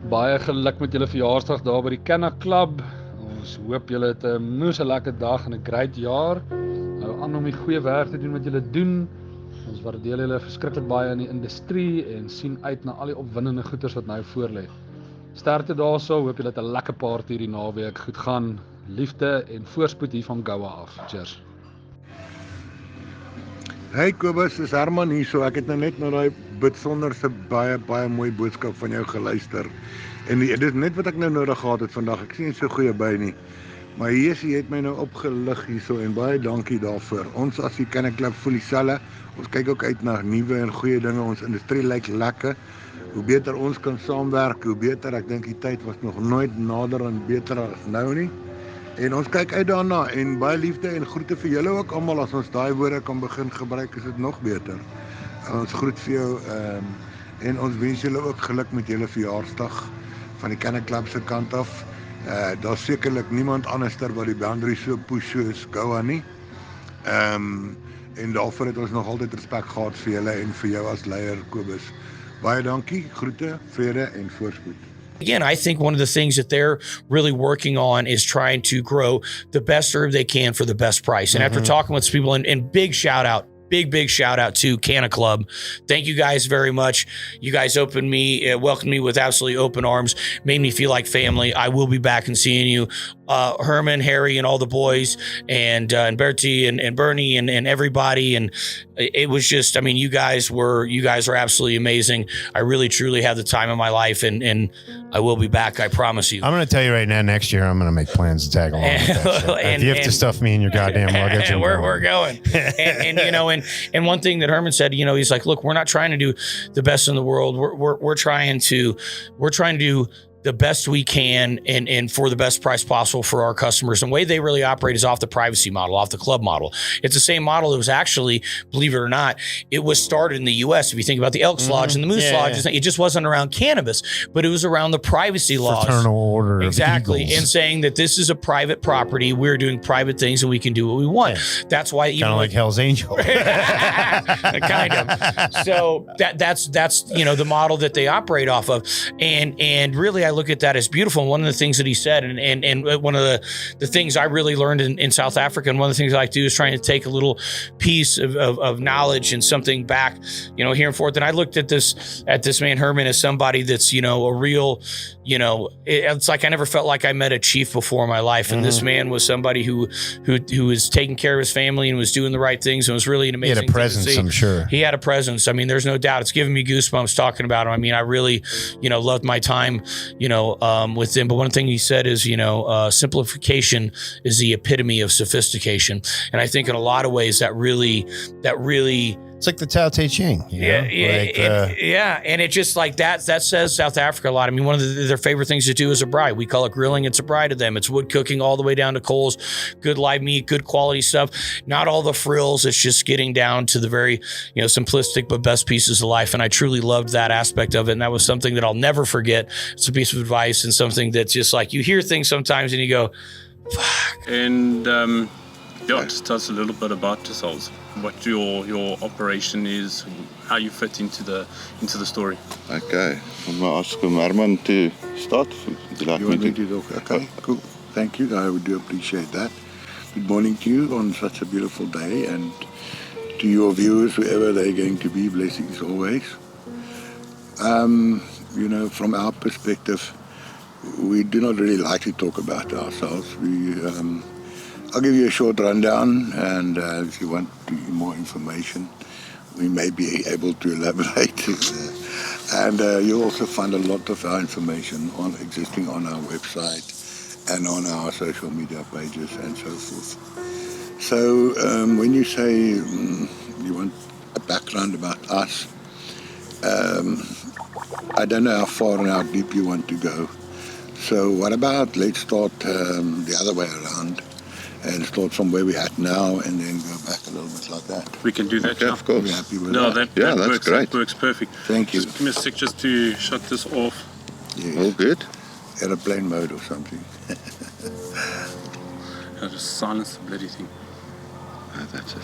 Baie geluk met julle verjaarsdag daar by die CannaClub. Ons hoop julle het 'n moeë lekker dag en 'n great jaar. Hou aan om die goeie werk te doen wat julle doen. Ons waardeer julle verskriklik baie in die industrie en sien uit na al die opwindende goeders wat nou voor lê. Sterkte daarso, hoop julle het 'n lekker party hierdie naweek. Goed gaan, liefde en voorspoed hier van Goua af. Cheers. Hey Kobus, dis Herman hier so. Ek het nou net na daai besonderse baie mooi boodskap van jou geluister. En dit is net wat ek nou nodig gehad het vandag. Ek sien nie so goeie by nie. Maar jy het my nou opgelig hierso en baie dankie daarvoor. Ons as die CannaClub voel dieselfde. Ons kyk ook uit na nuwe en goeie dinge. Ons industrie lyk lekker. Hoe beter ons kan saamwerk, hoe beter. Ek dink die tyd was nog nooit nader en beter as nou nie. En ons kyk uit daarna en baie liefde en groete vir julle ook almal. As ons daai woorde kan begin gebruik, is dit nog beter. Ons groet vir jou en ons wens julle ook geluk met julle verjaarsdag van die CannaClub se kant af. Daar's sekerlik niemand anderster wat die boundary so push soos Goua nie. En daarvoor het ons nog altyd respek gehad vir julle en vir jou as leier Kobus. Baie dankie, groete, vrede en voorspoed. Again, I think one of the things that they're really working on is trying to grow the best herb they can for the best price. And after talking with people, and big shout out to CannaClub. Thank you guys very much. You guys welcomed me with absolutely open arms, made me feel like family. I will be back and seeing you. Herman, Harry, and all the boys, and Bertie and Bernie and everybody. And it was just, I mean, you guys were absolutely amazing. I really, truly had the time of my life, and I will be back. I promise you. I'm going to tell you right now, next year, I'm going to make plans to tag along with that shit. If you have to stuff me in your goddamn luggage. We're going. And you know, and one thing that Herman said, you know, he's like, look, we're not trying to do the best in the world. We're trying to do the best we can and for the best price possible for our customers. And the way they really operate is off the privacy model, off the club model. It's the same model that was actually, believe it or not, it was started in the US. If you think about the Elks Lodge and the Moose Lodge, it just wasn't around cannabis, but it was around the privacy laws. Fraternal order. Exactly. Of and saying that this is a private property. We're doing private things and we can do what we want. Yeah. That's why kind of like Hell's Angel. Kind of. So that's you know, the model that they operate off of. And really I look at that as beautiful. And one of the things that he said, and one of the things I really learned in South Africa, and one of the things I like to do is trying to take a little piece of knowledge and something back, you know, here and forth. And I looked at this man Herman as somebody that's, you know, a real, you know, it's like I never felt like I met a chief before in my life. And this man was somebody who was taking care of his family and was doing the right things, and was really an amazing. He had a presence, I'm sure. He had a presence. I mean, there's no doubt. It's giving me goosebumps talking about him. I mean, I really, you know, loved my time, you know, with him. But one thing he said is, you know, simplification is the epitome of sophistication. And I think in a lot of ways that really it's like the Tao Te Ching. Yeah. And it just like that says South Africa a lot. I mean, one of their favorite things to do is a braai. We call it grilling. It's a braai to them. It's wood cooking all the way down to coals, good live meat, good quality stuff. Not all the frills. It's just getting down to the very, you know, simplistic but best pieces of life. And I truly loved that aspect of it. And that was something that I'll never forget. It's a piece of advice and something that's just like, you hear things sometimes and you go, fuck. And just tell us a little bit about yourselves. What your operation is, how you fit into the story. Okay, I'm going to ask Herman to start. Would you like You me want me to? to talk? Okay, cool. Thank you. I do appreciate that. Good morning to you on such a beautiful day, and to your viewers, whoever they're going to be, blessings always. You know, from our perspective, we do not really like to talk about ourselves. I'll give you a short rundown, and if you want more information, we may be able to elaborate. And you'll also find a lot of our information existing on our website and on our social media pages and so forth. So when you say you want a background about us, I don't know how far and how deep you want to go. So what about let's start the other way around and start from where we're at now and then go back a little bit like that. We can do that. Okay, of course. Are you happy with No, that? that that's works. great. That works perfect. Thank you. Just give me a sec just to shut this off. Yes. All good? Airplane mode or something. I'll just silence the bloody thing. That's it.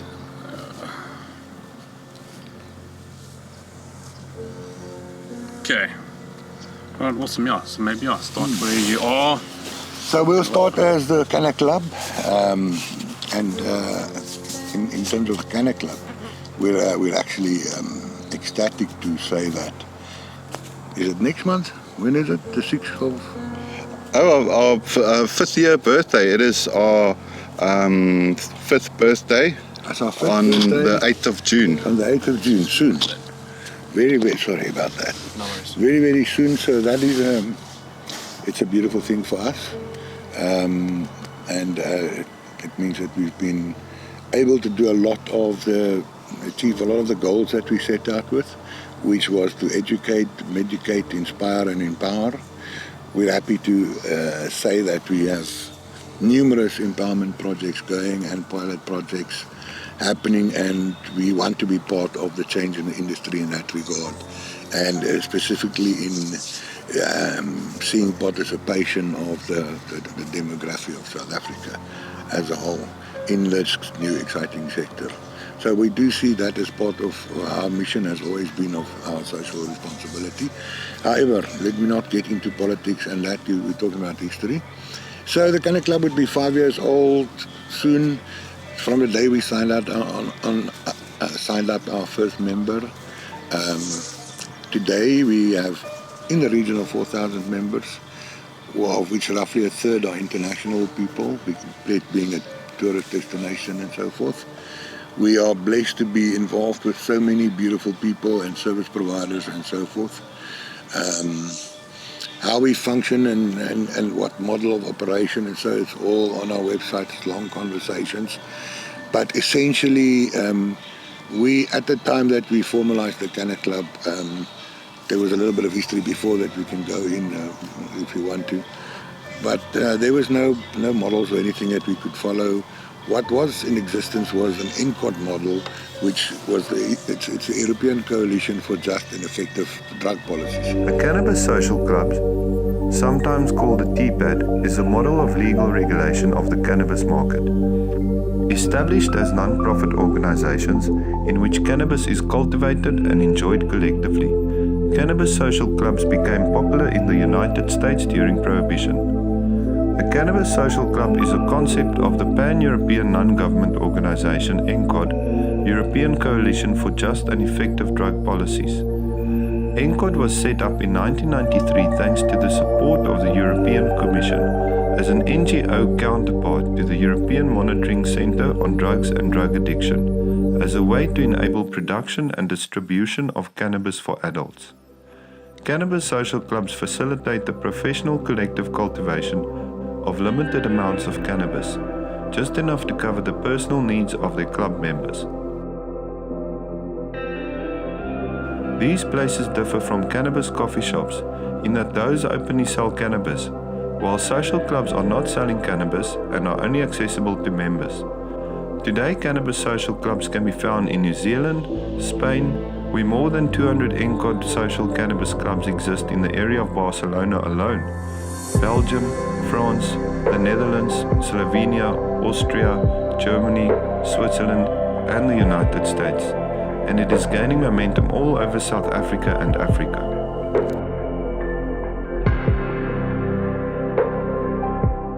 Okay. Right, awesome, yeah. So maybe I'll start where you are. So we'll start as the CannaClub, and in terms of the CannaClub, we're actually ecstatic to say that. Is it next month? When is it? The 6th of... Oh, our 5th year birthday. It is our 5th birthday. That's our 5th on birthday. the 8th of June. On the 8th of June, soon. Very, very sorry about that. No worries. Very, very soon. So that is, it's a beautiful thing for us. And it means that we've been able to do achieve a lot of the goals that we set out with, which was to educate, medicate, inspire and empower. We're happy to say that we have numerous empowerment projects going and pilot projects happening, and we want to be part of the change in the industry in that regard, and specifically in seeing participation of the demography of South Africa as a whole in this new exciting sector. So we do see that as part of our mission, has always been of our social responsibility. However, let me not get into politics and that, we're talking about history. So the CannaClub would be 5 years old soon, from the day we signed up signed up our first member. Today we have in the region of 4,000 members, of which roughly a third are international people, being a tourist destination and so forth. We are blessed to be involved with so many beautiful people and service providers and so forth. How we function and what model of operation, and so it's all on our website, it's long conversations. But essentially, we, at the time that we formalized the CannaClub, there was a little bit of history before that we can go in if you want to. But there was no models or anything that we could follow. What was in existence was an INCOD model, which was it's the European Coalition for Just and Effective Drug Policies. The Cannabis Social Clubs, sometimes called the TPAD, is a model of legal regulation of the cannabis market. Established as non-profit organizations in which cannabis is cultivated and enjoyed collectively, Cannabis Social Clubs became popular in the United States during Prohibition. The Cannabis Social Club is a concept of the Pan-European Non-Government Organization, ENCOD, European Coalition for Just and Effective Drug Policies. ENCOD was set up in 1993 thanks to the support of the European Commission as an NGO counterpart to the European Monitoring Centre on Drugs and Drug Addiction, as a way to enable production and distribution of cannabis for adults. Cannabis Social Clubs facilitate the professional collective cultivation of limited amounts of cannabis, just enough to cover the personal needs of their club members. These places differ from cannabis coffee shops in that those openly sell cannabis, while social clubs are not selling cannabis and are only accessible to members. Today, cannabis social clubs can be found in New Zealand, Spain, where more than 200 ENCOD social cannabis clubs exist in the area of Barcelona alone, Belgium, France, the Netherlands, Slovenia, Austria, Germany, Switzerland, and the United States, and it is gaining momentum all over South Africa and Africa.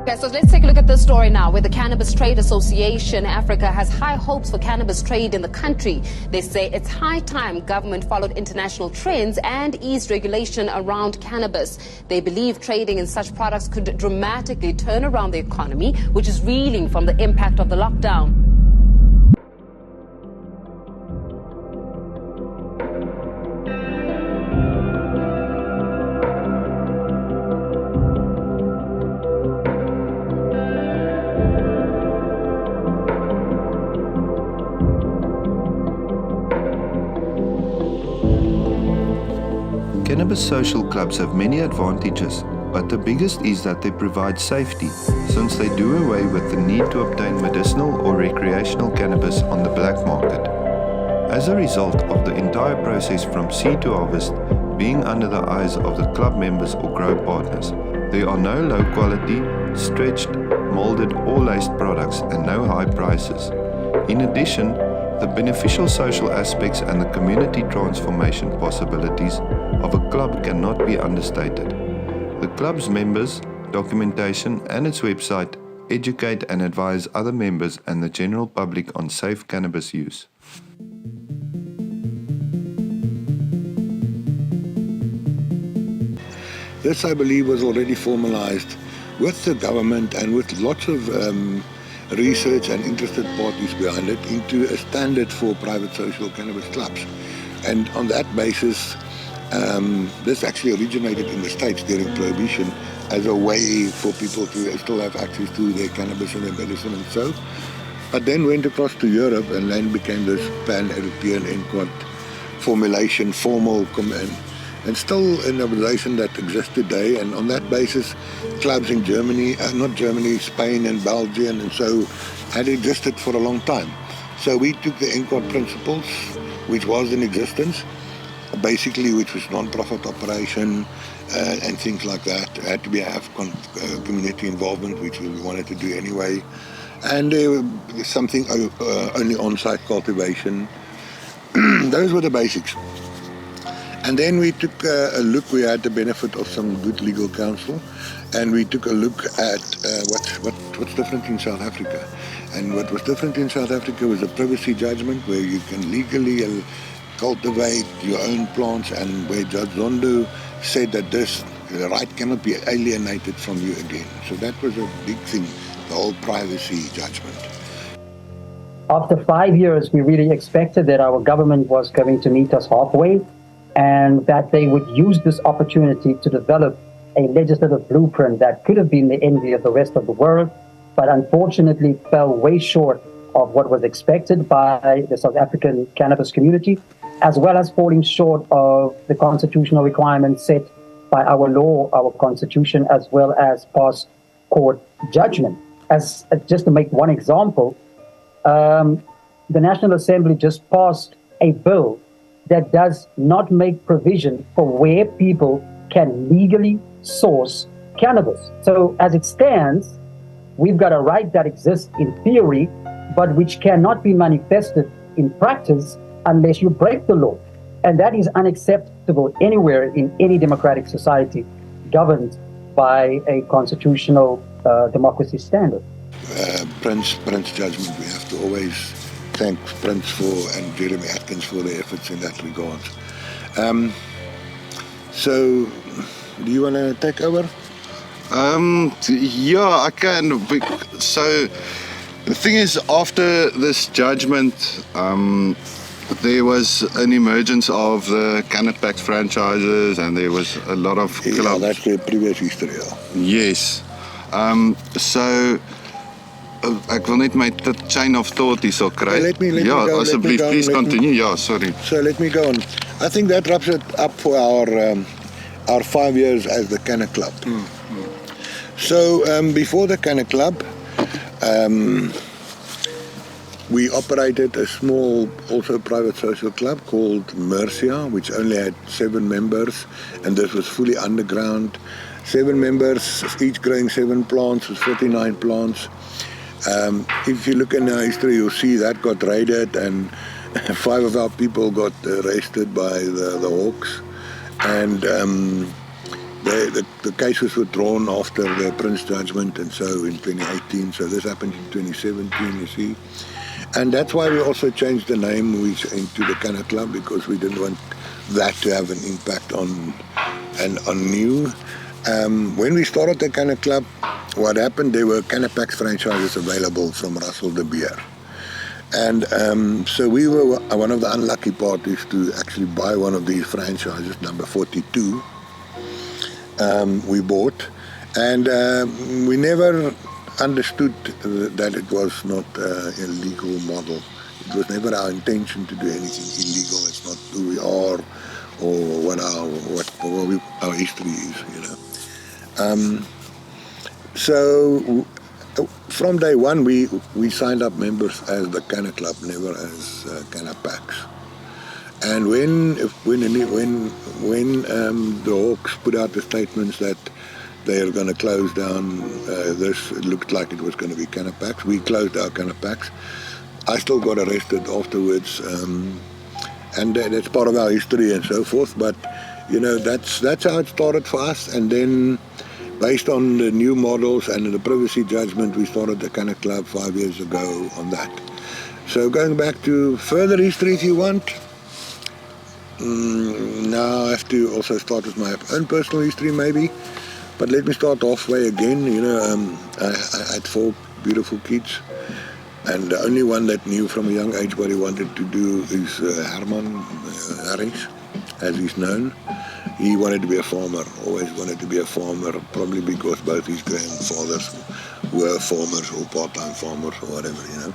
Okay, so let's take a look at this story now, where the Cannabis Trade Association Africa has high hopes for cannabis trade in the country. They say it's high time government followed international trends and eased regulation around cannabis. They believe trading in such products could dramatically turn around the economy, which is reeling from the impact of the lockdown. Cannabis social clubs have many advantages, but the biggest is that they provide safety, since they do away with the need to obtain medicinal or recreational cannabis on the black market. As a result of the entire process from seed to harvest being under the eyes of the club members or grow partners, there are no low quality, stretched, molded or laced products and no high prices. In addition, The beneficial social aspects and the community transformation possibilities of a club cannot be understated. The club's members, documentation, and its website educate and advise other members and the general public on safe cannabis use. This, I believe, was already formalized with the government and with lots of research and interested parties behind it into a standard for private social cannabis clubs. And on that basis, this actually originated in the States during Prohibition as a way for people to still have access to their cannabis and their medicine and so. But then went across to Europe and then became this pan-European NCOT formulation, formal and still an organization that exists today. And on that basis, clubs in Germany, not Germany, Spain and Belgium and so had existed for a long time. So we took the NCOT principles, which was in existence, basically, which was non-profit operation and things like that. It had to have community involvement, which we wanted to do anyway. And something only on-site cultivation. Those were the basics. And then we took a look. We had the benefit of some good legal counsel, and we took a look at what's different in South Africa. And what was different in South Africa was a privacy judgment where you can legally cultivate your own plants, and where Judge Zondo said that the right cannot be alienated from you again. So that was a big thing, the whole privacy judgment. After 5 years, we really expected that our government was going to meet us halfway, and that they would use this opportunity to develop a legislative blueprint that could have been the envy of the rest of the world, but unfortunately fell way short of what was expected by the South African cannabis community, as well as falling short of the constitutional requirements set by our law, our constitution, as well as past court judgment. As just to make one example, the National Assembly just passed a bill that does not make provision for where people can legally source cannabis. So as it stands, we've got a right that exists in theory, but which cannot be manifested in practice unless you break the law. And that is unacceptable anywhere in any democratic society governed by a constitutional democracy standard. Prince judgment, we have to always thank Prince and Jeremy Atkins for their efforts in that regard. So, do you want to take over? Yeah, I can. So, the thing is, after this judgment, there was an emergence of the Cannabis franchises, and there was a lot of clubs. Yeah, that's the previous history. Yes. So, ek wil net my chain of thought hierso kry. Let me ja, go, asseblief, please continue. Ja, sorry. So let me go on. I think that wraps it up for our 5 years as the CannaClub. So before the CannaClub, we operated a small, also private social club called Mercia, which only had 7 members, and this was fully underground. 7 members, each growing 7 plants, was 49 plants. If you look in our history, you'll see that got raided, and 5 of our people got arrested by the Hawks. And the cases were drawn after the Prince judgment, and so in 2018. So this happened in 2017, you see. And that's why we also changed the name into the CannaClub, because we didn't want that to have an impact on new. When we started the CannaClub, what happened, there were Cannabis franchises available from Russell de Beer. And so we were one of the unlucky parties to actually buy one of these franchises, number 42. We bought, and we never understood that it was not a legal model. It was never our intention to do anything illegal. It's not who we are or what our history is, you know. So from day one, we signed up members as the CannaClub, never as CannaPacks. And when the Hawks put out the statements that they are going to close down, this looked like it was going to be CannaPacks. We closed our CannaPacks. I still got arrested afterwards, and that's part of our history and so forth. But that's how it started for us. And then, based on the new models and the privacy judgment, we started the CannaClub 5 years ago on that. So going back to further history, if you want. Now I have to also start with my own personal history, maybe. But let me start halfway again. I had 4 beautiful kids. And the only one that knew from a young age what he wanted to do is Herman, as he's known. He wanted to be a farmer, always wanted to be a farmer, probably because both his grandfathers were farmers or part-time farmers or whatever,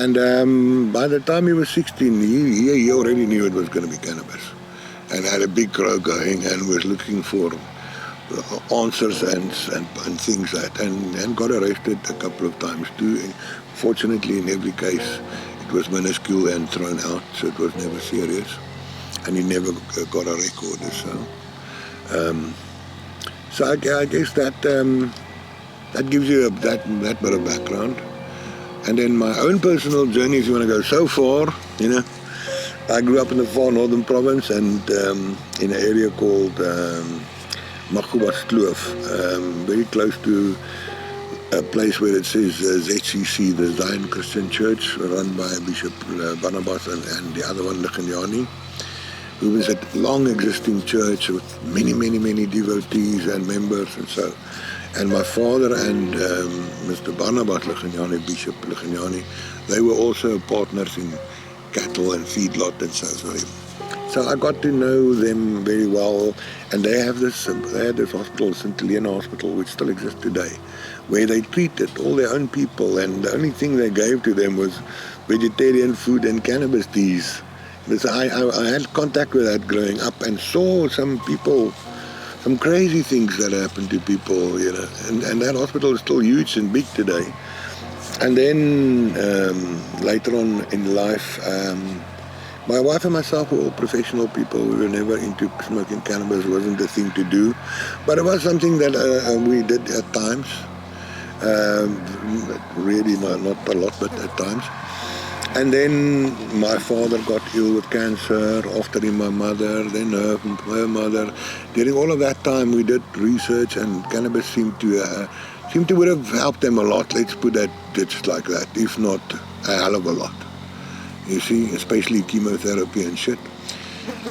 And by the time he was 16, he already knew it was going to be cannabis, and had a big grow going and was looking for answers and things that, and got arrested a couple of times too. And fortunately, in every case, it was minuscule and thrown out, so it was never serious, and he never got a record or so. So I guess that gives you that bit of background. And then my own personal journey, if you want to go so far, I grew up in the far northern province and in an area called Kloof, very close to a place where it says ZCC, the Zion Christian Church, run by Bishop Barnabas and the other one, Lekhanyani, who was a long existing church with many devotees and members and so. And my father and Mr. Barnabas Lekhanyani, Bishop Lekhanyani, they were also partners in cattle and feedlot and so. So I got to know them very well, and they had this hospital, St. Helena Hospital, which still exists today, where they treated all their own people, and the only thing they gave to them was vegetarian food and cannabis teas. So I had contact with that growing up and saw some people, some crazy things that happen to people, and that hospital is still huge and big today. And then later on in life, my wife and myself were all professional people. We were never into smoking cannabis. It wasn't a thing to do, but it was something that we did at times. Really not a lot, but at times. And then my father got ill with cancer, after him my mother, then her mother. During all of that time we did research, and cannabis seemed to seem to would have helped them a lot. Let's put it like that, if not a hell of a lot. You see, especially chemotherapy and shit.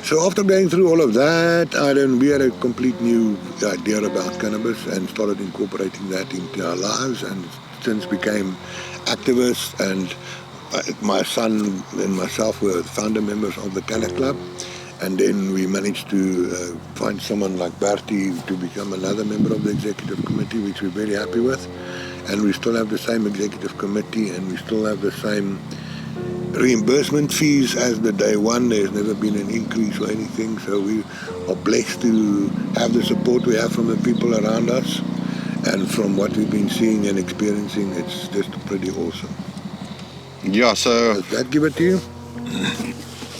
So after going through all of that, we had a complete new idea about cannabis and started incorporating that into our lives, and since became activists. And my son and myself were founder members of the CannaClub. And then we managed to find someone like Bertie to become another member of the executive committee, which we're very happy with. And we still have the same executive committee, and we still have the same reimbursement fees as the day one. There's never been an increase or anything. So we are blessed to have the support we have from the people around us. And from what we've been seeing and experiencing, it's just pretty awesome. Yeah, so... Does that give it to you?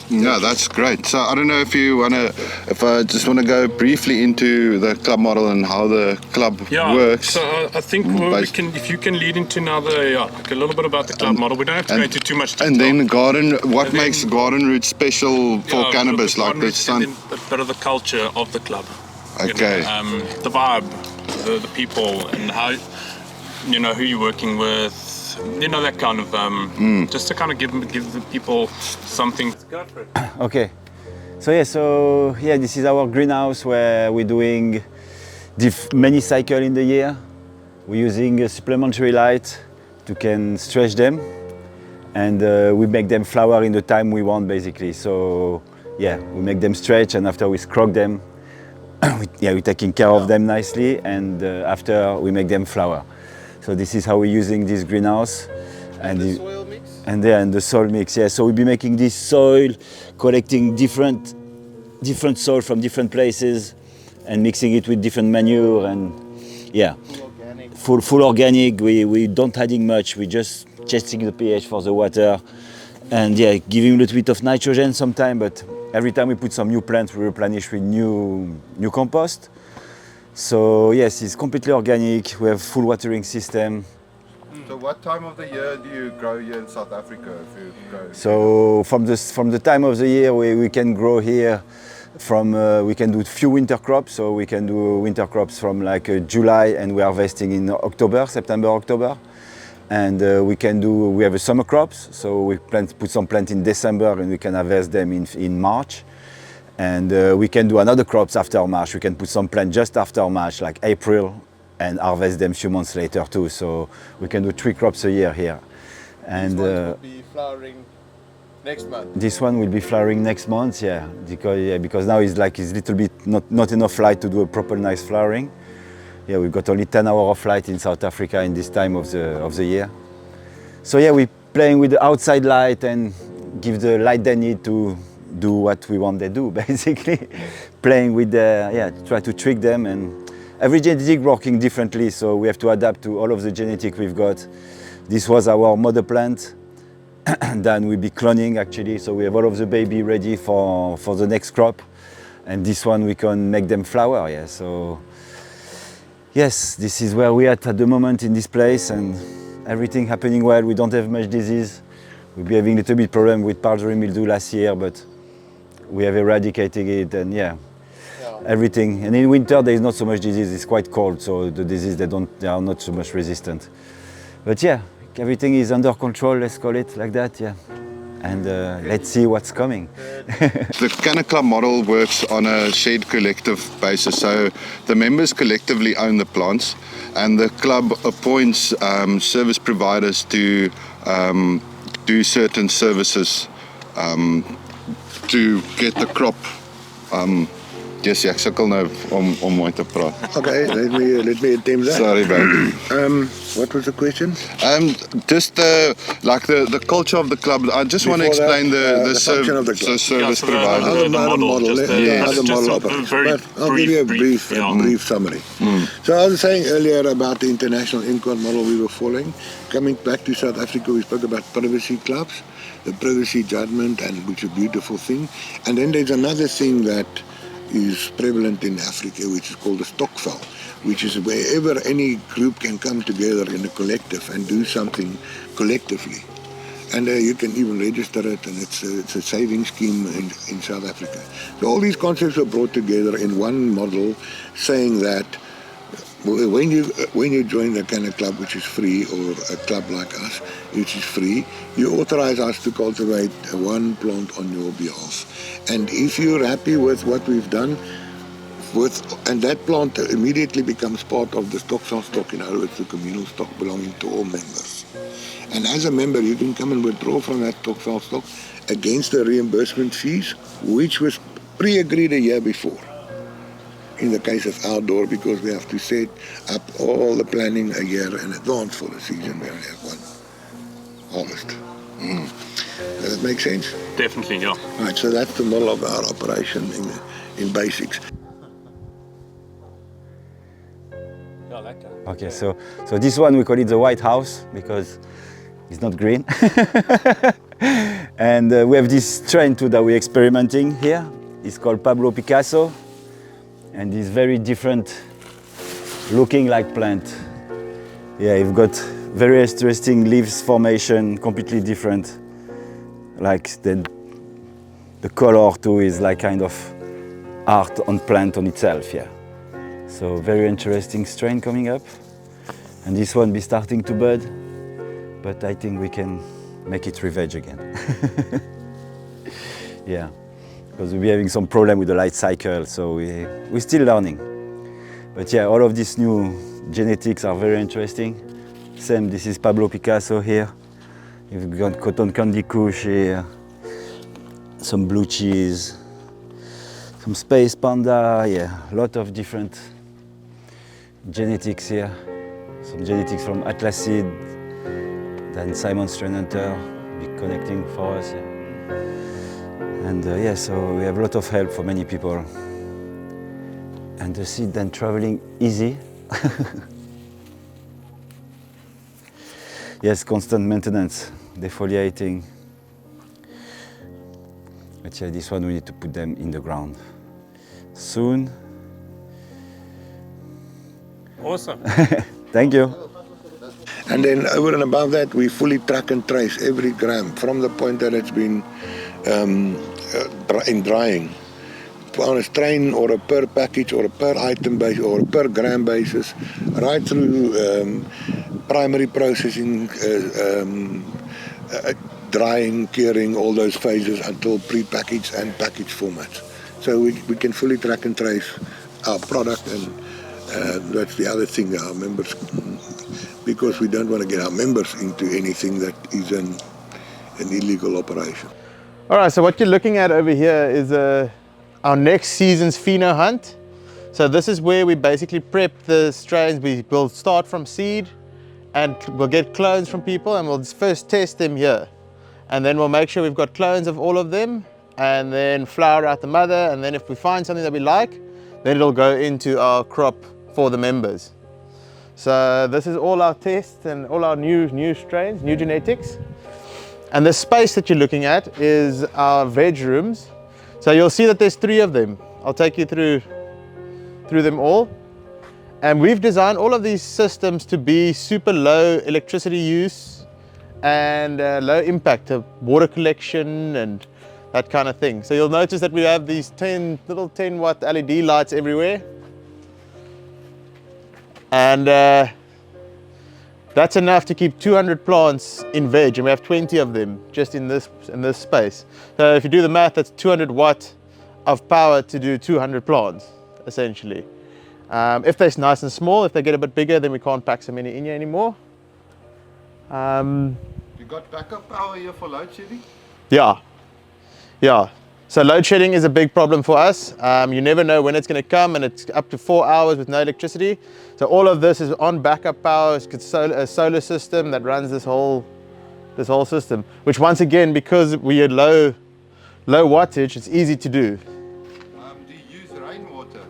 Yeah, that's great. So I don't know if I just want to go briefly into the club model and how the club works. So I think if you can lead into now like a little bit about the club model. We don't have to go into too much detail. And then what makes Garden Route special for cannabis, like this? And then a bit of the culture of the club. Okay. The vibe, the people, and how, who you're working with. That kind of just to kind of give the people something. Okay, so this is our greenhouse where we're doing many cycles in the year. We're using a supplementary light to can stretch them, and we make them flower in the time we want, basically. So we make them stretch, and after we scrog them, we're taking care of them nicely, and after we make them flower. So this is how we're using this greenhouse. And the soil mix? And the soil mix, yeah. So we'll be making this soil, collecting different soil from different places and mixing it with different manure, and full organic. We don't adding much, we just testing the pH for the water and giving a little bit of nitrogen sometime, but every time we put some new plants, we replenish with new compost. So yes, it's completely organic. We have full watering system. So what time of the year do you grow here in South Africa? So from the time of the year we can grow here, we can do a few winter crops. So we can do winter crops from like July, and we're harvesting in September, October. And we have a summer crops. So we put some plant in December, and we can harvest them in March. And we can do another crops after March. We can put some plant just after March, like April, and harvest them a few months later too. So we can do 3 crops a year here. And this one will be flowering next month. This one will be flowering next month, because now it's little bit not enough light to do a proper nice flowering. Yeah, we've got only 10 hours of light in South Africa in this time of the year. So we're playing with the outside light and give the light they need to do what we want they do, basically. Playing with try to trick them, and every genetic working differently, so we have to adapt to all of the genetic we've got. This was our mother plant, and then we'll be cloning actually, so we have all of the baby ready for the next crop, and this one we can make them flower, so yes, this is where we are at the moment in this place, and everything happening well. We don't have much disease. We'll be having a little bit problem with powdery mildew last year, but we have eradicated it, and everything. And in winter there is not so much disease. It's quite cold, so the disease they are not so much resistant. But everything is under control. Let's call it like that. And let's see what's coming. The CannaClub model works on a shared collective basis. So the members collectively own the plants, and the club appoints service providers to do certain services to get the crop. Yes, ek sukkel nou om mooi te praat. Okay, let me attempt that. Sorry, baby. What was the question? Just the culture of the club. I just want to explain the function of the club. Service provider. I'll give you a brief summary. So I was saying earlier about the international import model we were following. Coming back to South Africa, we spoke about privacy clubs, the privacy judgment, and which is a beautiful thing. And then there's another thing that is prevalent in Africa, which is called the stokvel, which is wherever any group can come together in a collective and do something collectively. And you can even register it, and it's a saving scheme in South Africa. So all these concepts were brought together in one model, saying that when you join the CannaClub, which is free, or a club like us, which is free, you authorize us to cultivate one plant on your behalf. And if you're happy with what we've done, and that plant immediately becomes part of the stock sale stock, in other words, the communal stock belonging to all members. And as a member, you can come and withdraw from that stock sale stock against the reimbursement fees, which was pre-agreed a year before. In the case of outdoor, because we have to set up all the planning a year in advance for the season. We only have one harvest. Does that make sense? Definitely, yeah. Right, so that's the model of our operation in basics. Okay, so this one we call it the White House because it's not green. And we have this strain too that we're experimenting here. It's called Pablo Picasso, and it's very different looking like plant. Yeah, you've got very interesting leaves formation, completely different. Like the color too is like kind of art on plant on itself, yeah. So very interesting strain coming up. And this one be starting to bud, but I think we can make it re-veg again. Yeah, because we'll be having some problem with the light cycle, so we're still learning. But yeah, all of these new genetics are very interesting. Same, this is Pablo Picasso here. You've got cotton candy kush here, some blue cheese, some space panda, yeah, a lot of different genetics here. Some genetics from Atlas Seed, then Simon Strain Hunter, be connecting for us. Yeah. And yeah, so we have a lot of help for many people. And the seed then traveling easy. Yes, constant maintenance, defoliating. But yeah, this one we need to put them in the ground soon. Awesome. Thank you. And then over and above that, we fully track and trace every gram from the point that it's been in drying, on a strain or a per package or a per item base or a per gram basis, right through primary processing, drying, curing, all those phases until pre-packaged and packaged formats. So we can fully track and trace our product, and that's the other thing, our members, because we don't want to get our members into anything that is an illegal operation. All right, so what you're looking at over here is our next season's pheno hunt. So this is where we basically prep the strains. We'll start from seed and we'll get clones from people, and we'll first test them here. And then we'll make sure we've got clones of all of them, and then flower out the mother. And then if we find something that we like, then it'll go into our crop for the members. So this is all our tests and all our new strains, new genetics. And the space that you're looking at is our veg rooms. So you'll see that there's 3 of them. I'll take you through them all. And we've designed all of these systems to be super low electricity use and low impact of water collection and that kind of thing. So you'll notice that we have these little 10 watt LED lights everywhere. And that's enough to keep 200 plants in veg, and we have 20 of them just in this space. So if you do the math, that's 200 watt of power to do 200 plants, essentially. If they're nice and small, if they get a bit bigger, then we can't pack so many in here anymore. You got backup power here for load shedding? Yeah. So load shedding is a big problem for us. You never know when it's going to come, and it's up to 4 hours with no electricity. So all of this is on backup power. It's a solar system that runs this whole system, which once again, because we are low wattage, it's easy to do. Do you use rainwater?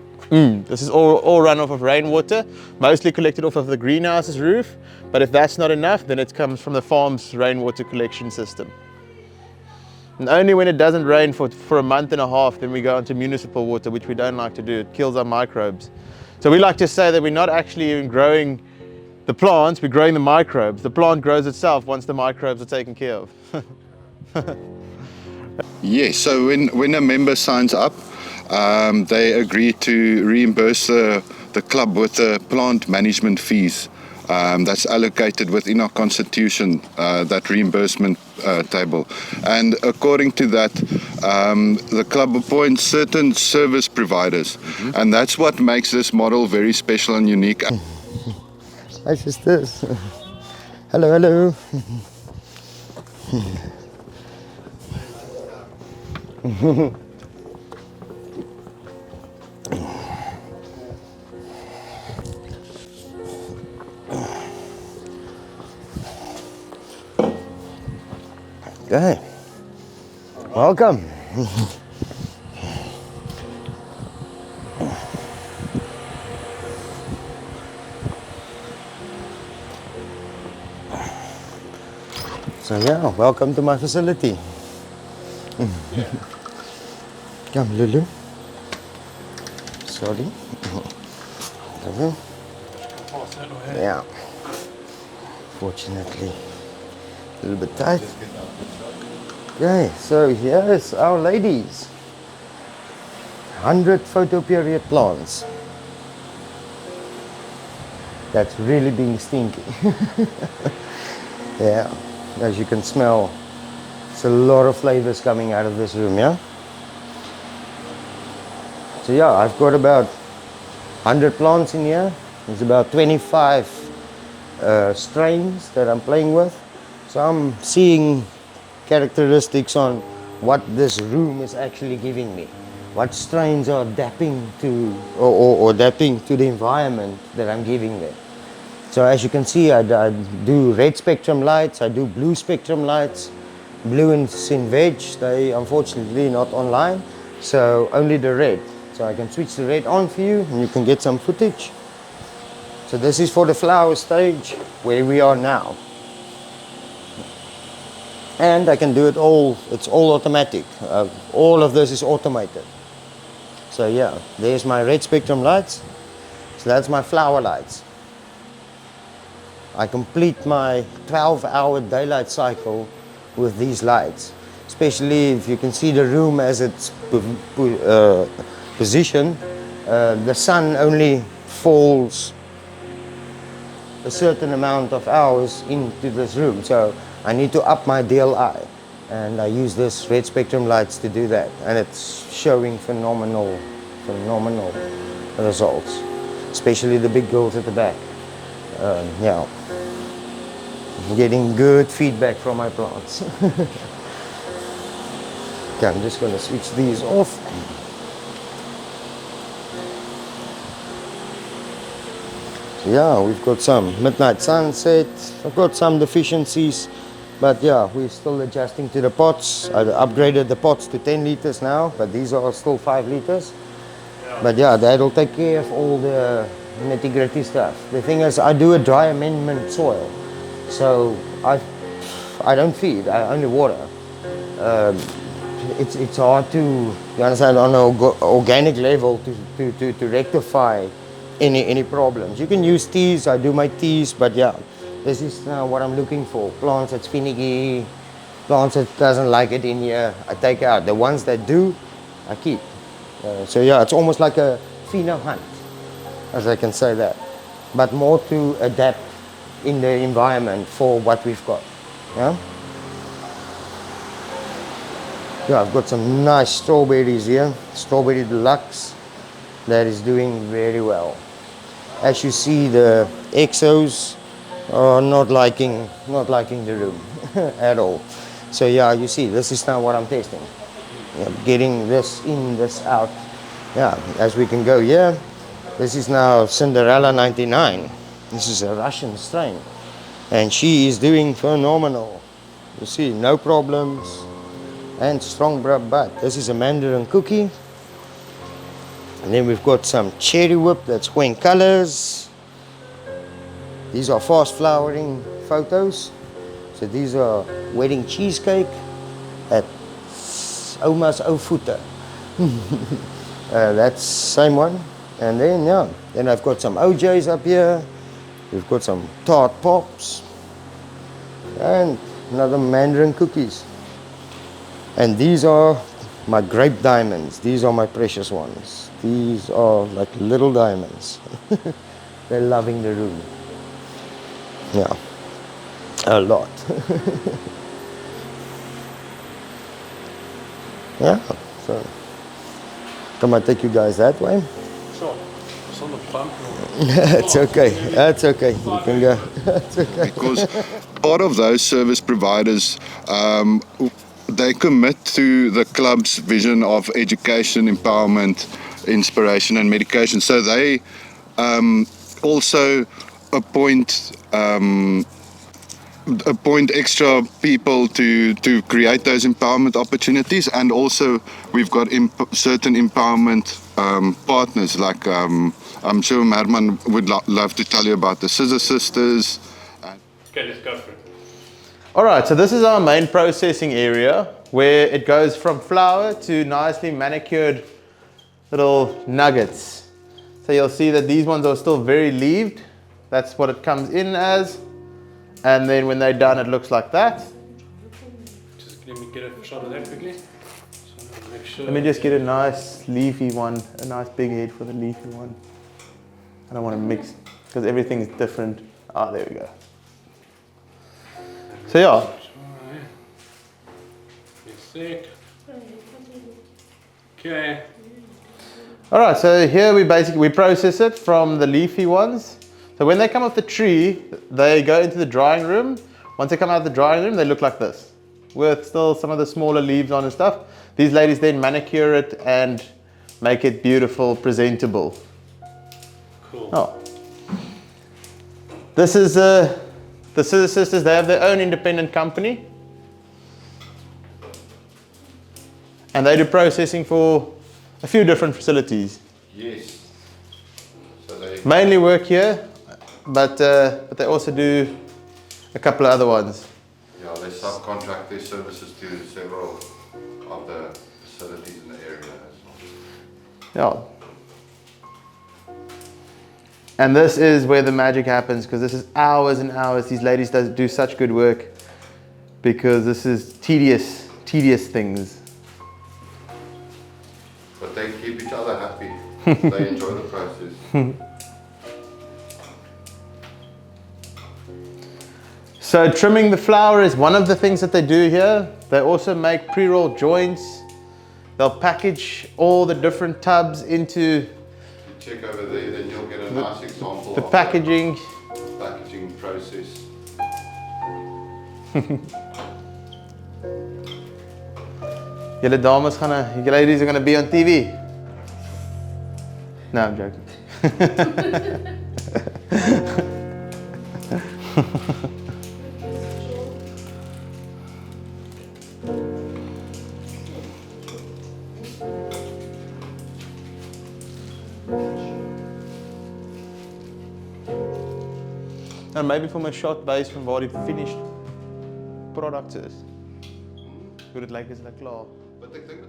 This is all run off of rainwater, mostly collected off of the greenhouse's roof. But if that's not enough, then it comes from the farm's rainwater collection system. And only when it doesn't rain for a month and a half, then we go into municipal water, which we don't like to do. It kills our microbes. So we like to say that we're not actually even growing the plants, we're growing the microbes. The plant grows itself once the microbes are taken care of. Yes, so when a member signs up, they agree to reimburse the the club with the plant management fees that's allocated within our constitution, that reimbursement table. And according to that, the club appoints certain service providers. And that's what makes this model very special and unique. Hi sisters. Hello, hello. Okay, welcome. So yeah, welcome to my facility. Come, Lulu. Sorry. Yeah. Fortunately, a little bit tight. Okay, so here's our ladies. 100 photoperiod plants. That's really being stinky. Yeah, as you can smell, it's a lot of flavors coming out of this room, yeah? So yeah, I've got about 100 plants in here. There's about 25 strains that I'm playing with. So I'm seeing characteristics on what this room is actually giving me. What strains are adapting to or adapting to the environment that I'm giving them. So as you can see, I do red spectrum lights, I do blue spectrum lights. Blue and sin veg, they unfortunately not online, so only the red. So I can switch the red on for you and you can get some footage. So this is for the flower stage where we are now. And I can do it all, it's all automatic. All of this is automated. So yeah, there's my red spectrum lights. So that's my flower lights. I complete my 12-hour daylight cycle with these lights. Especially if you can see the room as it's positioned. The sun only falls a certain amount of hours into this room. So I need to up my DLI, and I use this red spectrum lights to do that, and it's showing phenomenal results, especially the big girls at the back. Yeah, I'm getting good feedback from my plants. Okay, I'm just going to switch these off. Yeah, we've got some midnight sunset. I've got some deficiencies, but yeah, we're still adjusting to the pots. I upgraded the pots to 10 liters now, but these are still 5 liters. But yeah, that'll take care of all the nitty-gritty stuff. The thing is, I do a dry amendment soil, so I don't feed, I only water. It's hard to, you understand, on an organic level to rectify any problems. You can use teas, I do my teas, but yeah, this is what I'm looking for. Plants that's finicky, plants that doesn't like it in here, I take out. The ones that do, I keep. So yeah, it's almost like a pheno hunt, as I can say that, but more to adapt in the environment for what we've got. Yeah. Yeah, I've got some nice strawberries here, strawberry deluxe, that is doing very well. As you see, the exos are not liking the room at all. So yeah, you see, this is now what I'm testing. Yeah, getting this in, this out. Yeah, as we can go here, this is now Cinderella 99. This is a Russian strain, and she is doing phenomenal. You see, no problems, and strong bud. This is a Mandarin cookie. And then we've got some cherry whip that's Quen colors. These are fast flowering photos. So these are wedding cheesecake at Oma's Ofuta. That's same one. And then yeah, then I've got some OJs up here. We've got some tart pops and another Mandarin cookies. And these are My grape diamonds, these are my precious ones. These are like little diamonds. They're loving the room. Yeah, a lot. Yeah, so come I take you guys that way? Sure. It's on the bump. It's okay. That's okay. You can go. That's okay. Because part of those service providers, they commit to the club's vision of education, empowerment, inspiration, and medication. So they also appoint extra people to create those empowerment opportunities, and also we've got certain empowerment partners, like I'm sure Herman would love to tell you about the Scissor Sisters. Okay, let's go for it. All right, so this is our main processing area where it goes from flour to nicely manicured little nuggets. So you'll see that these ones are still very leaved. That's what it comes in as. And then when they're done, it looks like that. Just let me get a shot of that quickly. So make sure. Let me just get a nice leafy one, a nice big head for the leafy one. I don't want to mix because everything is different. Ah, there we go. So yeah. Okay. All right, so here we process it from the leafy ones. So when they come off the tree, they go into the drying room. Once they come out of the drying room, they look like this, with still some of the smaller leaves on and stuff. These ladies then manicure it and make it beautiful, presentable. Cool. Oh. This is the Scissor Sisters. They have their own independent company. And they do processing for a few different facilities. Yes. So they Mainly work here, but they also do a couple of other ones. Yeah, they subcontract their services to several of the facilities in the area as well. Yeah. And this is where the magic happens, because this is hours and hours. These ladies do such good work because this is tedious things. But they keep each other happy. They enjoy the process. So trimming the flour is one of the things that they do here. They also make pre-rolled joints. They'll package all the different tubs into You check over there, then you'll get a nice example the of packaging. the packaging process. Julle dames you ladies are gonna be on TV. No, I'm joking. And maybe from a shot based from waar die finished product is. Hoe dit lyk as dit klaar. But ek dink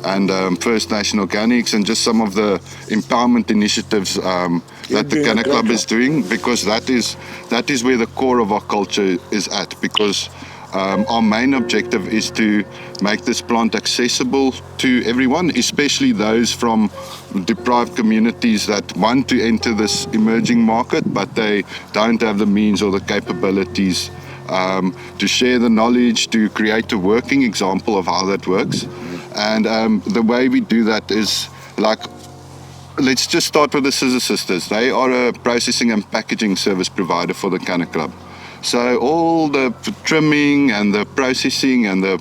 and First Nation Organics, and just some of the empowerment initiatives that the CannaClub is doing, because that is where the core of our culture is at, because our main objective is to make this plant accessible to everyone, especially those from deprived communities that want to enter this emerging market, but they don't have the means or the capabilities to share the knowledge, to create a working example of how that works. And the way we do that is, like, let's just start with the Scissor Sisters. They are a processing and packaging service provider for the CannaClub. So all the trimming and the processing and the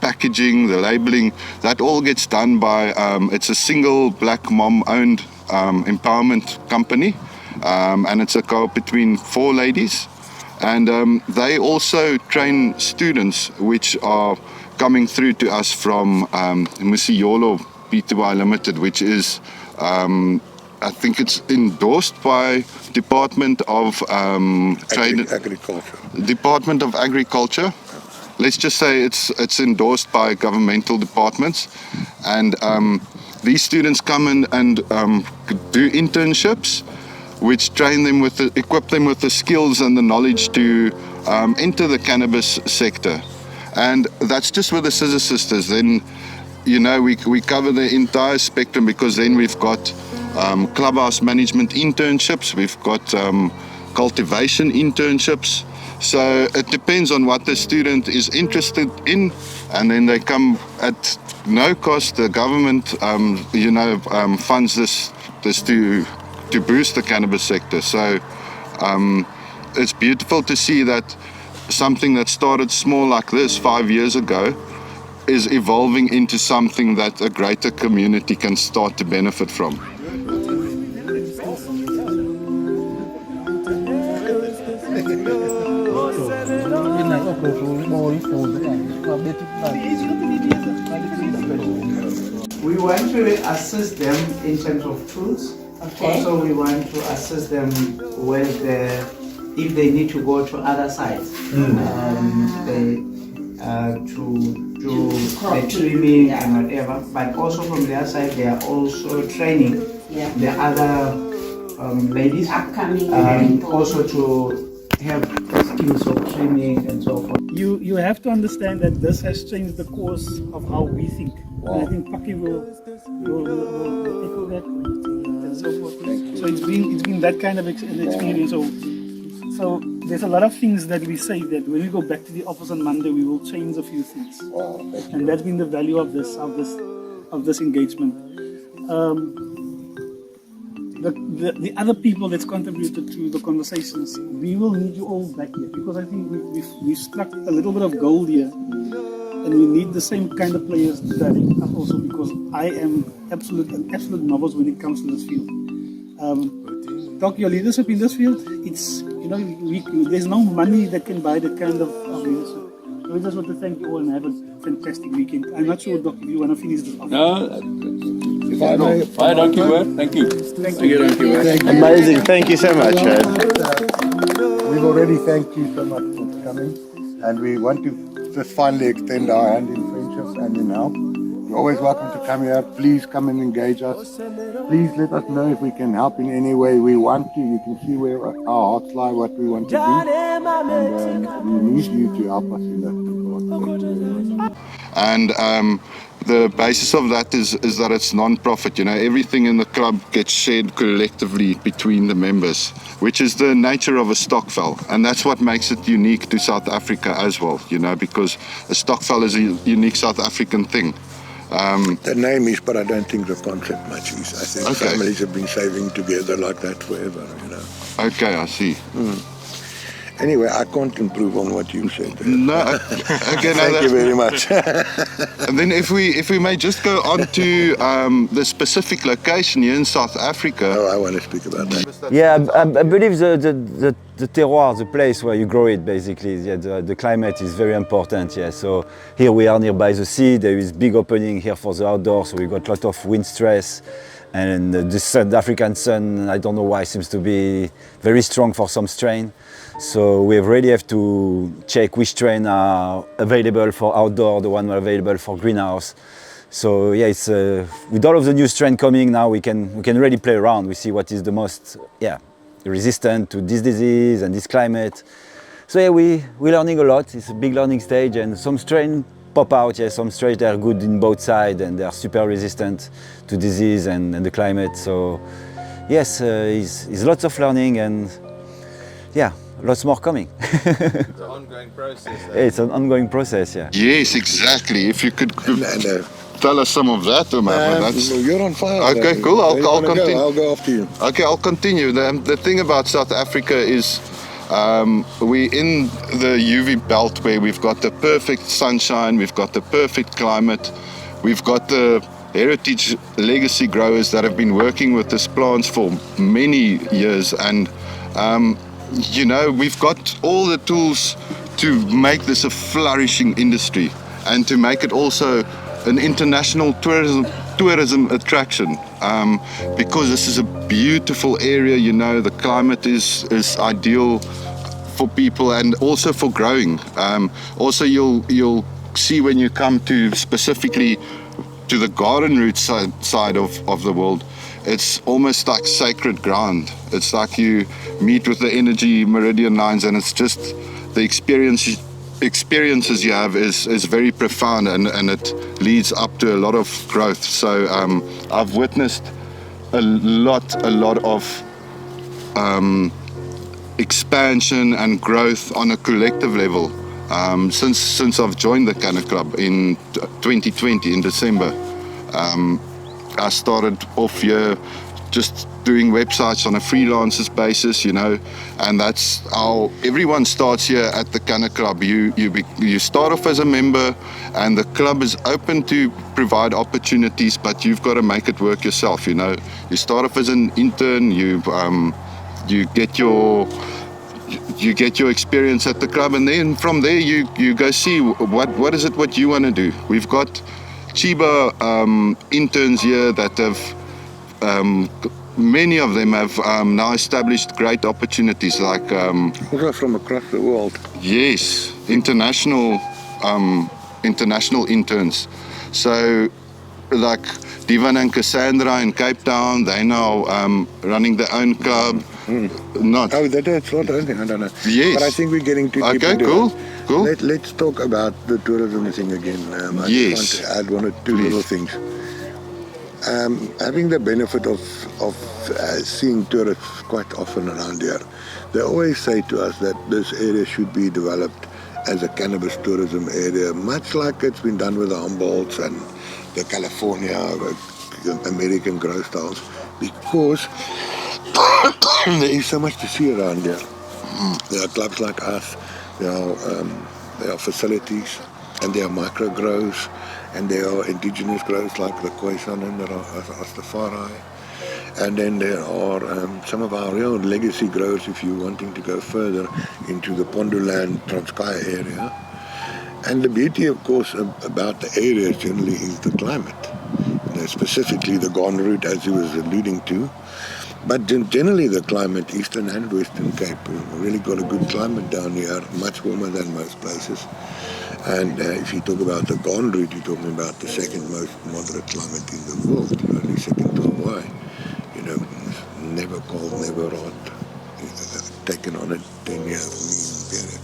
packaging, the labeling, that all gets done by, it's a single black mom-owned empowerment company, and it's a co-op between 4 ladies. And they also train students which are coming through to us from Musiolo Pty Limited, which is, I think it's endorsed by Department of Agriculture. Department of Agriculture. let's just say it's endorsed by governmental departments, and these students come in and do internships, which train them equip them with the skills and the knowledge to enter the cannabis sector. And that's just with the Scissor Sisters. Then, you know, we cover the entire spectrum, because then we've got clubhouse management internships, we've got cultivation internships. So it depends on what the student is interested in, and then they come at no cost. The government, funds this to boost the cannabis sector. So it's beautiful to see that something that started small like this 5 years ago is evolving into something that a greater community can start to benefit from. We want to assist them in terms of tools. Okay. Also, we want to assist them with if they need to go to other sites, to do the trimming and whatever. But also from their side, they are also training the other ladies, upcoming, also to have skills of trimming and so forth. You have to understand that this has changed the course of how we think. And I think Paki will echo that and so forth. So it's been that kind of an experience. So there's a lot of things that we say that when we go back to the office on Monday, we will change a few things. And that's been the value of this engagement. The other people that's contributed to the conversations, we will need you all back here, because I think we've struck a little bit of gold here, and we need the same kind of players to direct us also, because I am an absolute novice when it comes to this field. Talk your leadership in this field, it's, you know, there's no money that can buy that kind of leadership. So we just want to thank you all and have a fantastic weekend. I'm not sure, Doc, if you want to finish this off. Thank you. Thank you. Amazing. Thank you so much, man. We've already thanked you so much for coming, and we want to just finally extend our hand in friendship and in help. You're always welcome to come here. Please come and engage us. Please let us know if we can help in any way we want to. You can see where our hearts lie, what we want to do. And we need you to help us in that regard. And the basis of that is that it's non-profit. You know, everything in the club gets shared collectively between the members, which is the nature of a stokvel, and that's what makes it unique to South Africa as well. You know, because a stokvel is a unique South African thing. The name is, but I don't think the concept much is. I think families have been saving together like that forever. You know. Okay, I see. Anyway, I can't improve on what you said. No, okay, thank you very much. And then if we may just go on to the specific location here in South Africa. Oh, I want to speak about that. Yeah, I believe the terroir, the place where you grow it, basically, the climate is very important. Yeah, so here we are nearby the sea. There is big opening here for the outdoor, so we got a lot of wind stress. And the South African sun, I don't know why, seems to be very strong for some strain. So we really have to check which strain are available for outdoor, the one are available for greenhouse. So yeah, it's with all of the new strain coming now, we can really play around. We see what is the most resistant to this disease and this climate. So yeah, we're learning a lot. It's a big learning stage, and some strain pop out. Yeah, some strains, they are good in both sides and they are super resistant to disease and the climate. So yes, it's lots of learning, and yeah, lots more coming. It's an ongoing process. It's an ongoing process, yeah. Yes, exactly. If you could tell us some of that, Omar. You're on fire. Okay, cool. I'll continue. I'll go after you. Okay, I'll continue. The thing about South Africa is we're in the UV belt where we've got the perfect sunshine, we've got the perfect climate, we've got the heritage legacy growers that have been working with these plants for many years, and you know, we've got all the tools to make this a flourishing industry and to make it also an international tourism attraction, because this is a beautiful area. You know, the climate is ideal for people and also for growing. Also, you'll see when you come to specifically to the garden route side of the world, it's almost like sacred ground. It's like you meet with the energy meridian lines, and it's just the experiences you have is very profound, and it leads up to a lot of growth. So I've witnessed a lot of expansion and growth on a collective level since I've joined the CannaClub in 2020 in December. I started off here just doing websites on a freelancer's basis, and that's how everyone starts here at the CannaClub. You start off as a member, and the club is open to provide opportunities, but you've got to make it work yourself. You start off as an intern, you get your experience at the club, and then from there you go see what is it what you want to do. We've got Chiba interns here that have many of them have now established great opportunities, like from across the world. Yes, international internals. So like Divan and Cassandra in Cape Town, they now running their own club. Not. Oh, that's not anything. I don't know. Yes. But I think we're getting too deep into cool. it. Cool. Let's talk about the tourism thing again. I Yes. just want to add one or two little things. Having the benefit of seeing tourists quite often around here, they always say to us that this area should be developed as a cannabis tourism area, much like it's been done with the Humboldts and the California, the American grow styles, because there is so much to see around here. There are clubs like us, there are facilities, and there are micro grows, and there are indigenous grows like the Khoisan and the Rastafari. And then there are some of our real legacy grows if you're wanting to go further into the Pondoland, Transkei area. And the beauty, of course, about the area generally is the climate. Specifically the Gone route, as he was alluding to. But generally the climate, Eastern and Western Cape, we've really got a good climate down here, much warmer than most places. And if you talk about the Gone route, you're talking about the second most moderate climate in the world, only second to Hawaii. Never cold, never hot, taken on a 10-year lean period.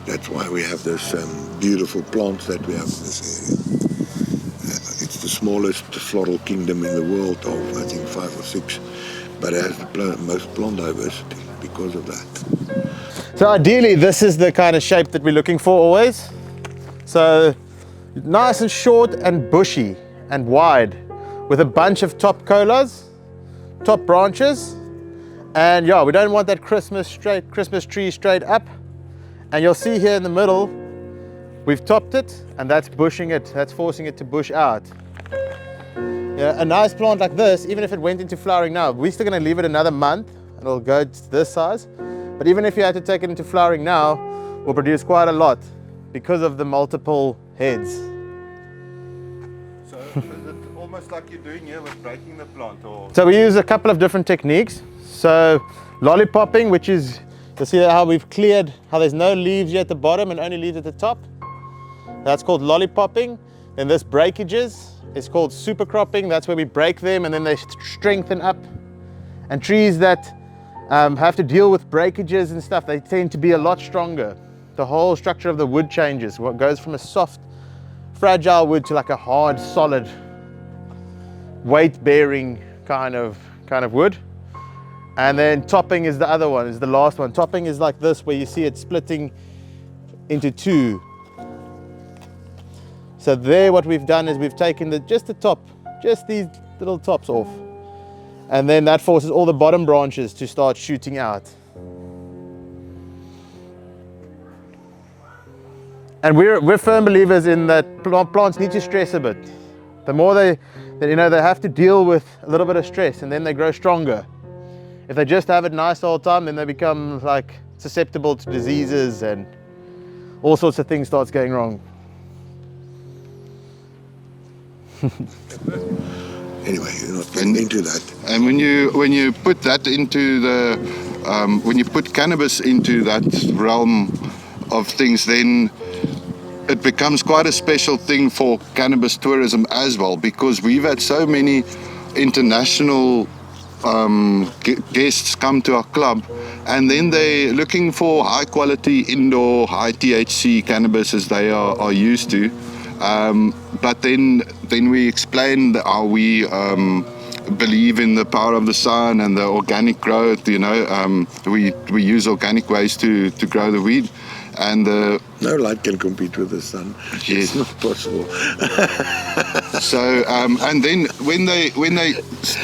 That's why we have this beautiful plants that we have in this area. It's the smallest floral kingdom in the world of, I think, 5 or 6, but it has the most plant diversity because of that. So ideally, this is the kind of shape that we're looking for always. So nice and short and bushy and wide with a bunch of top colas, top branches. And yeah, we don't want that Christmas tree straight up. And you'll see here in the middle, we've topped it, and that's bushing it, that's forcing it to bush out. Yeah, a nice plant like this, even if it went into flowering now, we're still gonna leave it another month and it'll go to this size. But even if you had to take it into flowering now, we'll produce quite a lot because of the multiple heads. So is it almost like you're doing here with breaking the plant? Or? So we use a couple of different techniques. So lollipopping, which is, you'll see how we've cleared, how there's no leaves here at the bottom and only leaves at the top. That's called lollipopping. Then this breakages is called supercropping. That's where we break them and then they strengthen up. And trees that have to deal with breakages and stuff, they tend to be a lot stronger. The whole structure of the wood changes. What goes from a soft, fragile wood to like a hard, solid, weight-bearing kind of wood. And then topping is the other one, is the last one. Topping is like this, where you see it splitting into two. So there what we've done is we've taken just the top, just these little tops off. And then that forces all the bottom branches to start shooting out. And we're firm believers in that plants need to stress a bit. The more they have to deal with a little bit of stress, and then they grow stronger. If they just have it nice all the time, then they become like susceptible to diseases and all sorts of things starts going wrong. Anyway, you're not getting into that. And when you put that into the when you put cannabis into that realm of things, then it becomes quite a special thing for cannabis tourism as well, because we've had so many international guests come to our club, and then they're looking for high quality indoor high THC cannabis as they are used to, but then we explain how we believe in the power of the sun and the organic growth. We use organic ways to grow the weed, and no light can compete with the sun. Yes. It's not possible. So and then when they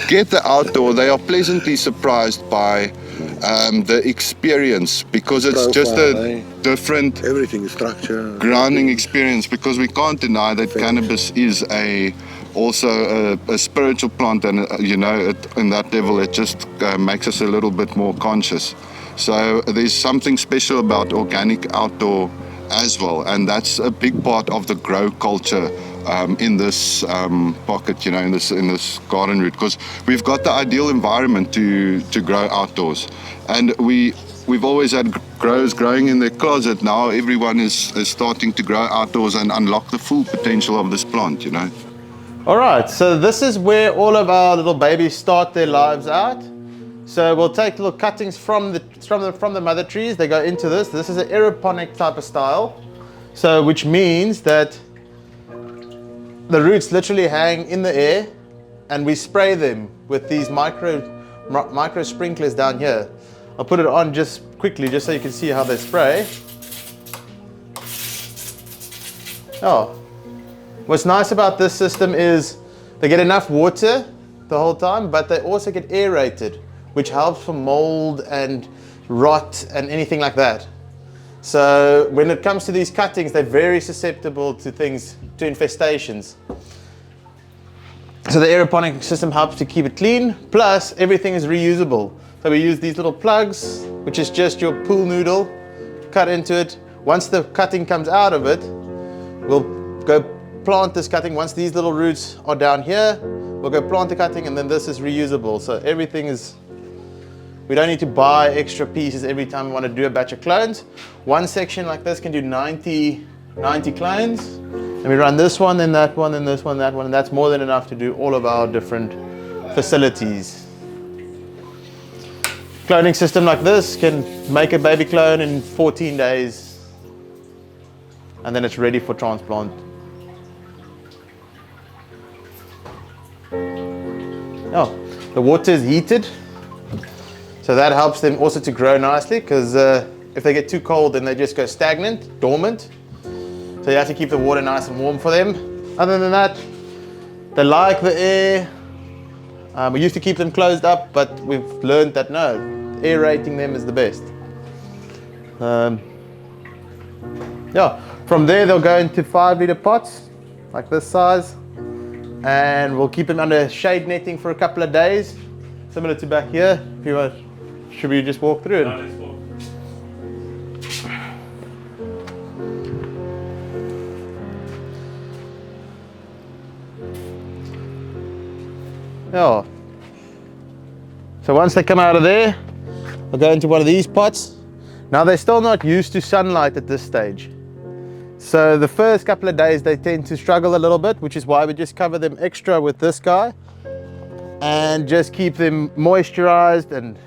get the outdoor, they are pleasantly surprised by the experience, because it's just a different, everything is structure, grounding experience, because we can't deny that cannabis is also a spiritual plant, and in that level it just makes us a little bit more conscious. So there's something special about organic outdoor as well, and that's a big part of the grow culture in this pocket, in this garden route, because we've got the ideal environment to grow outdoors, and we've always had growers growing in their closet. Now everyone is starting to grow outdoors and unlock the full potential of this plant. All right, so this is where all of our little babies start their lives out. So we'll take little cuttings from the mother trees. They go into this. This is an aeroponic type of style, so which means that the roots literally hang in the air, and we spray them with these micro sprinklers down here. I'll put it on just quickly, just so you can see how they spray. Oh, what's nice about this system is they get enough water the whole time, but they also get aerated, which helps for mold and rot and anything like that. So when it comes to these cuttings, they're very susceptible to infestations. So the aeroponic system helps to keep it clean, plus everything is reusable. So we use these little plugs, which is just your pool noodle, cut into it. Once the cutting comes out of it, we'll go plant this cutting. Once these little roots are down here, we'll go plant the cutting, and then this is reusable. So everything is, we don't need to buy extra pieces every time we want to do a batch of clones. One section like this can do 90 clones. And we run this one, then that one, then this one, that one, and that's more than enough to do all of our different facilities. Cloning system like this can make a baby clone in 14 days, and then it's ready for transplant. Oh, the water is heated, so that helps them also to grow nicely, because if they get too cold, then they just go stagnant, dormant. So you have to keep the water nice and warm for them. Other than that, they like the air. We used to keep them closed up, but we've learned that no, aerating them is the best. Yeah, from there they'll go into 5-liter pots, like this size, and we'll keep them under shade netting for a couple of days, similar to back here. If you want, should we just walk through it? Yeah. So once they come out of there, I'll go into one of these pots. Now they're still not used to sunlight at this stage. So the first couple of days they tend to struggle a little bit, which is why we just cover them extra with this guy and just keep them moisturized and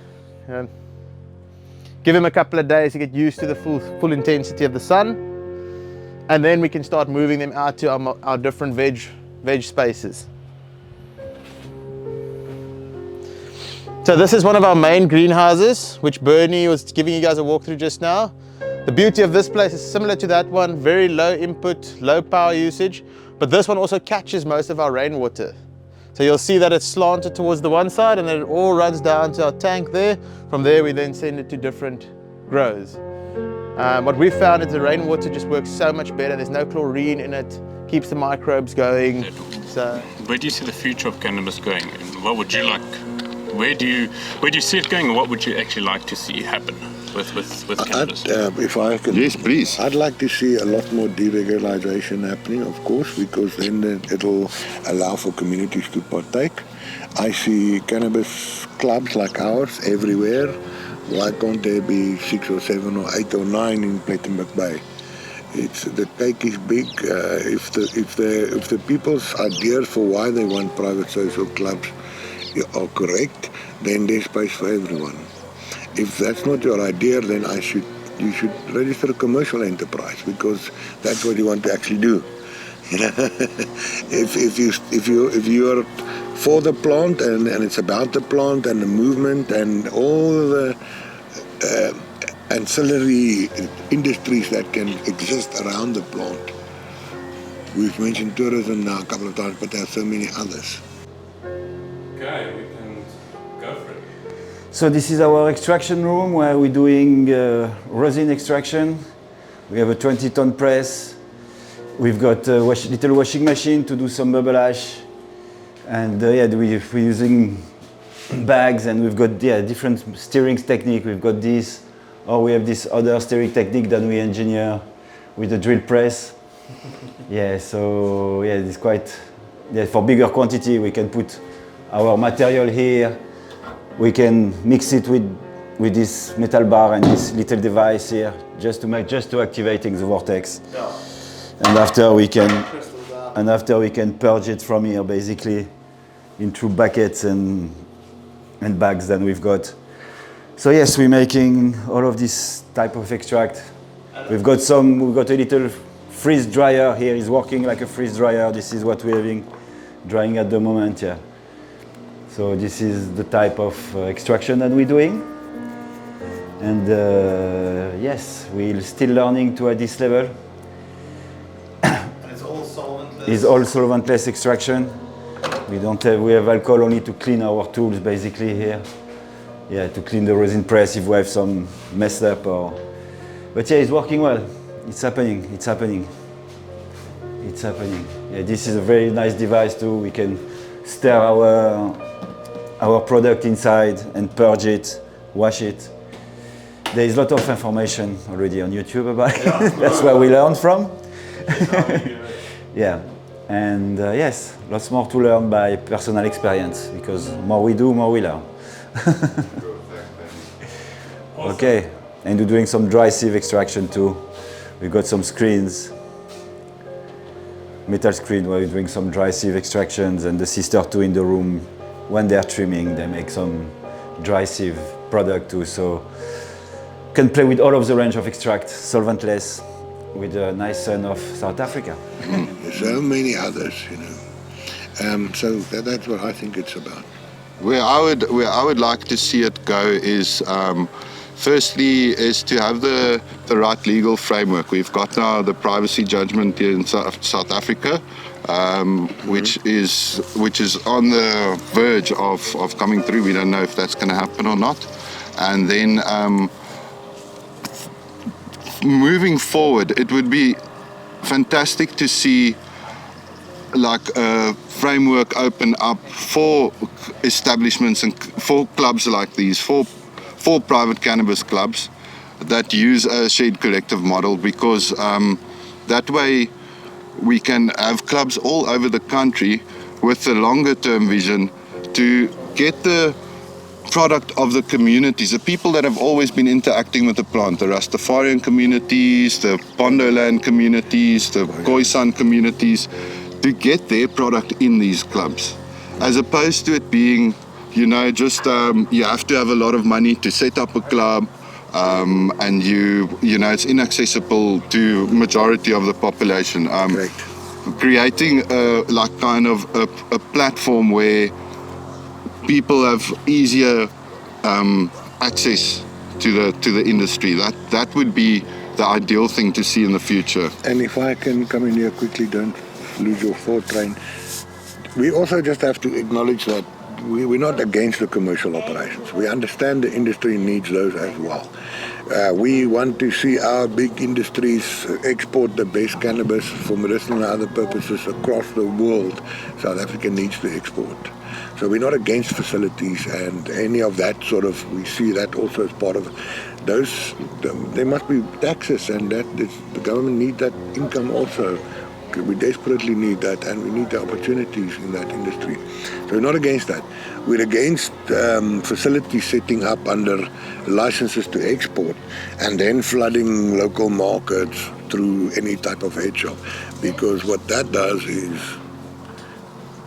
give them a couple of days to get used to the full intensity of the sun. And then we can start moving them out to our different veg spaces. So this is one of our main greenhouses, which Bernie was giving you guys a walkthrough just now. The beauty of this place is similar to that one, very low input, low power usage, but this one also catches most of our rainwater. So you'll see that it's slanted towards the one side, and then it all runs down to our tank there. From there we then send it to different grows. What we found is the rainwater just works so much better. There's no chlorine in it, keeps the microbes going. So where do you see the future of cannabis going? What would you like? Where do you see it going, and what would you actually like to see happen with cannabis? If I can, yes, please. I'd like to see a lot more deregulation happening, of course, because then it'll allow for communities to partake. I see cannabis clubs like ours everywhere. Why can't there be 6 or 7 or 8 or 9 in Plettenberg Bay? The cake is big. If the people's ideas for why they want private social clubs are correct, then there's space for everyone. If that's not your idea, then you should register a commercial enterprise, because that's what you want to actually do. You know, if you are for the plant and it's about the plant and the movement and all the ancillary industries that can exist around the plant. We've mentioned tourism now a couple of times, but there are so many others. Okay, we can go for it. So this is our extraction room where we're doing resin extraction. We have a 20-ton press. We've got a little washing machine to do some bubble ash. And we're using bags, and we've got different steering technique. We've got this, or we have this other steering technique that we engineer with the drill press. So it's quite, for bigger quantity we can put our material here. We can mix it with this metal bar and this little device here, just to activating the vortex. And after we can purge it from here, basically, into buckets and bags that we've got. So yes, we're making all of this type of extract. We've got a little freeze dryer here. It's working like a freeze dryer. This is what we're having drying at the moment. So this is the type of extraction that we're doing. And yes, we're still learning to at this level. And it's all solventless? It's all solventless extraction. We have alcohol only to clean our tools basically here. To clean the resin press if we have some messed up but it's working well. It's happening. This is a very nice device too. We can stir our product inside and purge it, wash it. There is a lot of information already on YouTube about it. That's where we learn from. And yes, lots more to learn by personal experience, because more we do, more we learn. Okay, and we're doing some dry sieve extraction too. We've got some screens, metal screen where we're doing some dry sieve extractions, and the sister too in the room, when they're trimming, they make some dry sieve product too. So can play with all of the range of extract, solventless, with the nice sun of South Africa. There's so many others, so that's what I think it's about. Where I would like to see it go is, firstly, is to have the right legal framework. We've got now the privacy judgment here in South Africa, which is on the verge of coming through. We don't know if that's going to happen or not. And then moving forward, it would be fantastic to see like a framework open up for establishments and for clubs like these, for private cannabis clubs that use a shared collective model, because that way we can have clubs all over the country with a longer term vision to get the product of the communities, the people that have always been interacting with the plant, the Rastafarian communities, the Pondoland communities, the Khoisan communities, to get their product in these clubs, as opposed to it being, just you have to have a lot of money to set up a club, and it's inaccessible to majority of the population. Creating a platform where people have easier access to the industry. That would be the ideal thing to see in the future. And if I can come in here quickly, don't lose your thought train. We also just have to acknowledge that we're not against the commercial operations. We understand the industry needs those as well. We want to see our big industries export the best cannabis for medicinal and other purposes across the world. South Africa needs to export. So we're not against facilities and any of that we see that also as part of those. There must be taxes, and the government needs that income also. We desperately need that, and we need the opportunities in that industry. So we're not against that. We're against facilities setting up under licenses to export and then flooding local markets through any type of head shop, because what that does is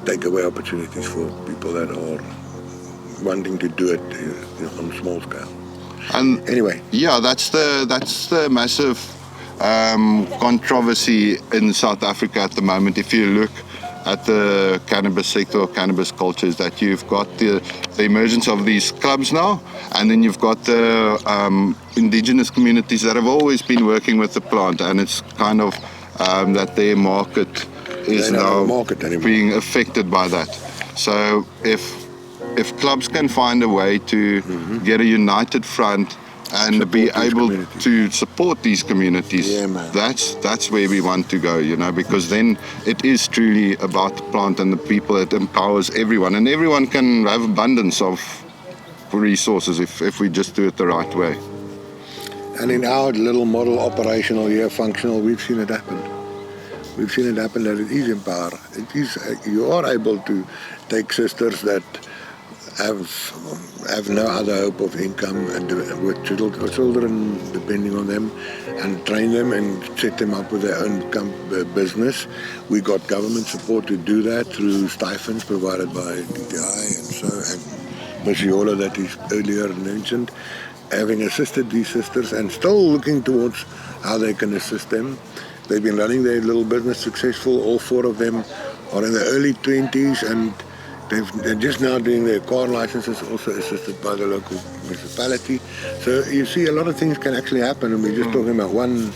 take away opportunities for people that are wanting to do it on a small scale. And anyway, yeah, that's the massive controversy in South Africa at the moment. If you look at the cannabis sector or cannabis cultures, that you've got the emergence of these clubs now, and then you've got the indigenous communities that have always been working with the plant, and it's kind of that their market is now being affected by that. So if clubs can find a way to get a united front and support be able to support these communities, that's where we want to go, because then it is truly about the plant and the people. It empowers everyone, and everyone can have abundance of resources if we just do it the right way. And in our little model operational here, functional, we've seen it happen. We've seen it happen that it is empower. It is, you are able to take sisters that have no other hope of income, and with children depending on them, and train them and set them up with their own business. We got government support to do that through stipends provided by DTI and Ms. Yola that is earlier mentioned, having assisted these sisters and still looking towards how they can assist them. They've been running their little business successful. All 4 of them are in their early 20s, and they're just now doing their car licenses, also assisted by the local municipality. So you see a lot of things can actually happen, and we're just talking about one.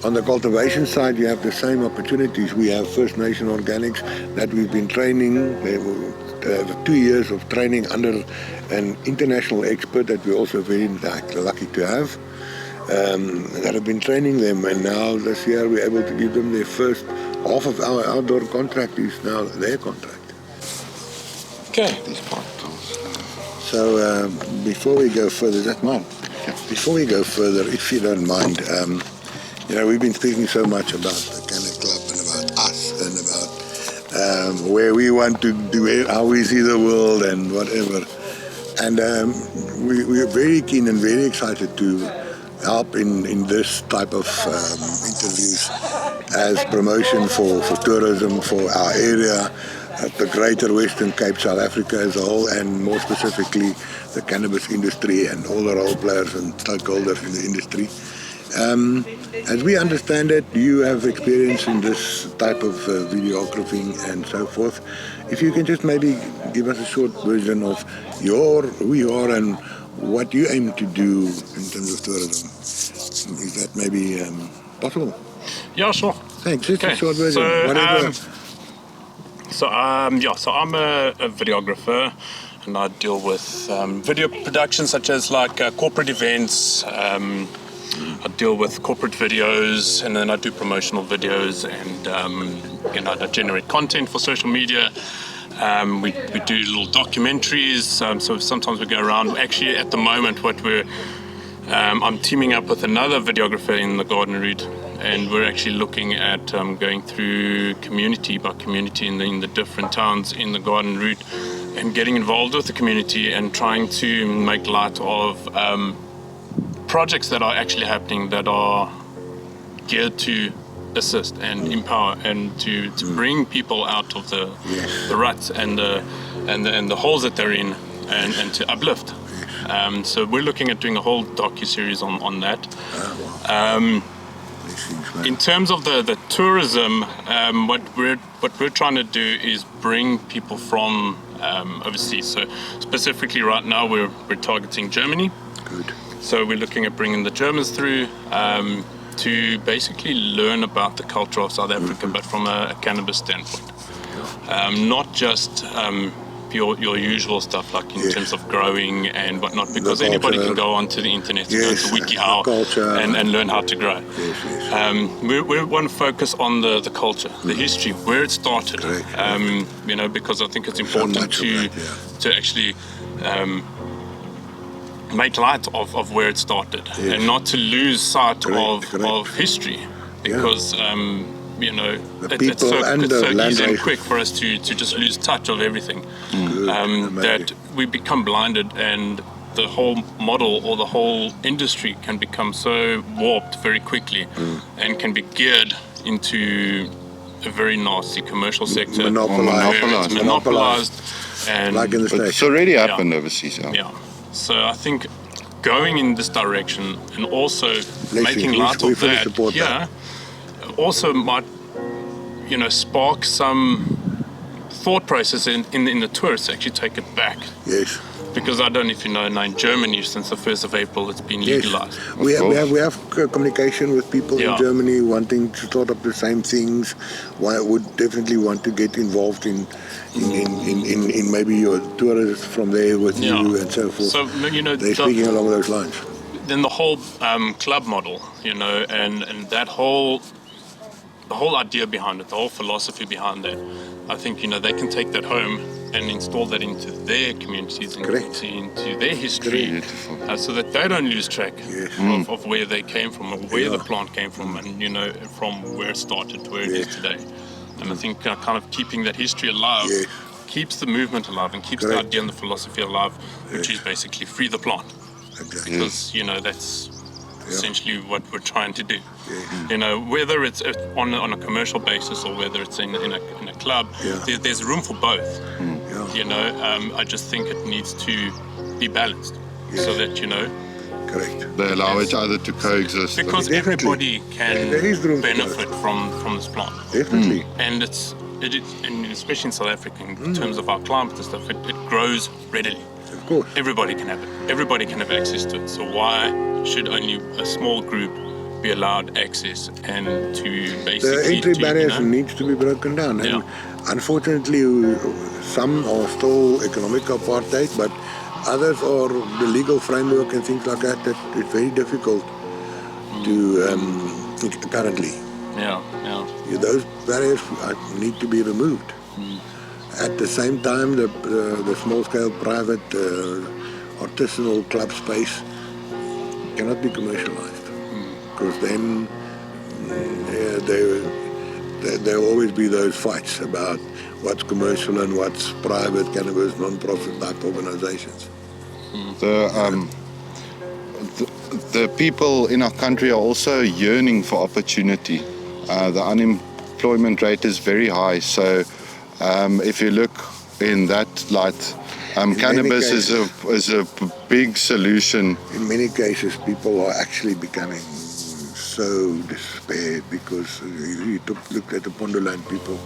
On the cultivation side, you have the same opportunities. We have First Nation organics that we've been training. They will have 2 years of training under an international expert that we're also very lucky to have, that have been training them. And now this year we're able to give them their first half of our outdoor contract is now their contract. Okay. So before we go further, is that mine? Before we go further, if you don't mind, we've been speaking so much about the CannaClub and about us and about where we want to do, how we see the world and whatever. And we are very keen and very excited to help in this type of interviews as promotion for tourism for our area, the greater Western Cape, South Africa as a whole, and more specifically the cannabis industry and all the role players and stakeholders in the industry. As we understand it, you have experience in this type of videographing and so forth. If you can just maybe give us a short version of who you are and what you aim to do in terms of tourism. Is that maybe possible? Yeah, sure. Thanks. Just a short version. So I'm a videographer, and I deal with video production such as like corporate events. I deal with corporate videos, and then I do promotional videos, and I generate content for social media. We do little documentaries. So sometimes we go around. Actually, at the moment, I'm teaming up with another videographer in the garden route, and we're actually looking at going through community by community in the different towns in the garden route, and getting involved with the community and trying to make light of projects that are actually happening that are geared to assist and empower and to bring people out of the ruts and the holes that they're in, and to uplift. So we're looking at doing a whole docu-series on that. In terms of the tourism, what we're trying to do is bring people from overseas. So specifically right now we're targeting Germany. Good. So we're looking at bringing the Germans through to basically learn about the culture of South Africa, but from a cannabis standpoint. Not just your usual stuff, like in terms of growing and whatnot, because anybody can go onto the internet, go to WikiHow and learn how to grow. We want to focus on the culture, the history, where it started, because I think it's important to actually make light of where it started, and not to lose sight of history, because you know, The it's people so, and it's the so land easy and races. quick for us to just lose touch of everything. That we become blinded, and the whole model or the whole industry can become so warped very quickly and can be geared into a very nasty commercial sector. Monopolized. And like in the States. It's already happened overseas. Yeah. So I think going in this direction and also making light of that, also might, you know, spark some thought process in the tourists to actually take it back. Yes. Because I don't know if you know, now in Germany since the 1st of April it's been legalized. We have communication with people in Germany wanting to start up the same things. Would definitely want to get involved in maybe your tourists from there with you and so forth. So, you know, they're speaking along those lines. Then the whole club model, you know, and that whole idea behind it, the whole philosophy behind that, I think, you know, they can take that home and install that into their communities and into their history, so that they don't lose track of where they came from or where the plant came from, and, you know, from where it started to where it is today. And I think kind of keeping that history alive keeps the movement alive and keeps the idea and the philosophy alive, which is basically free the plant. Exactly. Because, you know, that's essentially what we're trying to do. You know, whether it's on a commercial basis or whether it's in a club, there's room for both. You know, I just think it needs to be balanced so that, you know, they allow each other to coexist. Because everybody can benefit from this plant. Definitely. And and especially in South Africa, in terms of our climate and stuff, it grows readily. Of course. Everybody can have it. Everybody can have access to it. So why should only a small group be allowed access and to basically... The entry barriers needs to be broken down. And unfortunately, some are still economic apartheid, but others are the legal framework and things like that it's very difficult to currently. Those barriers need to be removed. At the same time, the small-scale private artisanal club space cannot be commercialized, because then there will always be those fights about what's commercial and what's private, cannabis, non-profit type organizations. The people in our country are also yearning for opportunity. The unemployment rate is very high, so if you look in that light, cannabis is a big solution. In many cases, people are actually becoming so despaired because you look at the Pondoland people,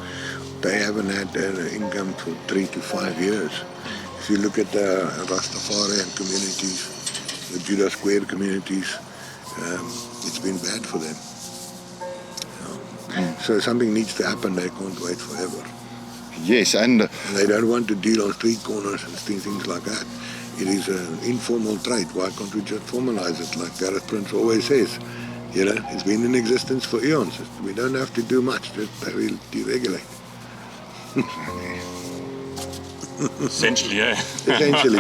they haven't had an income for 3 to 5 years. If you look at the Rastafarian communities, the Judah Square communities, it's been bad for them. So something needs to happen. They can't wait forever. Yes, and they don't want to deal on street corners and things like that. It is an informal trade. Why can't we just formalize it? Like Gareth Prince always says, you know, it's been in existence for eons. We don't have to do much, just deregulate. Essentially, Essentially.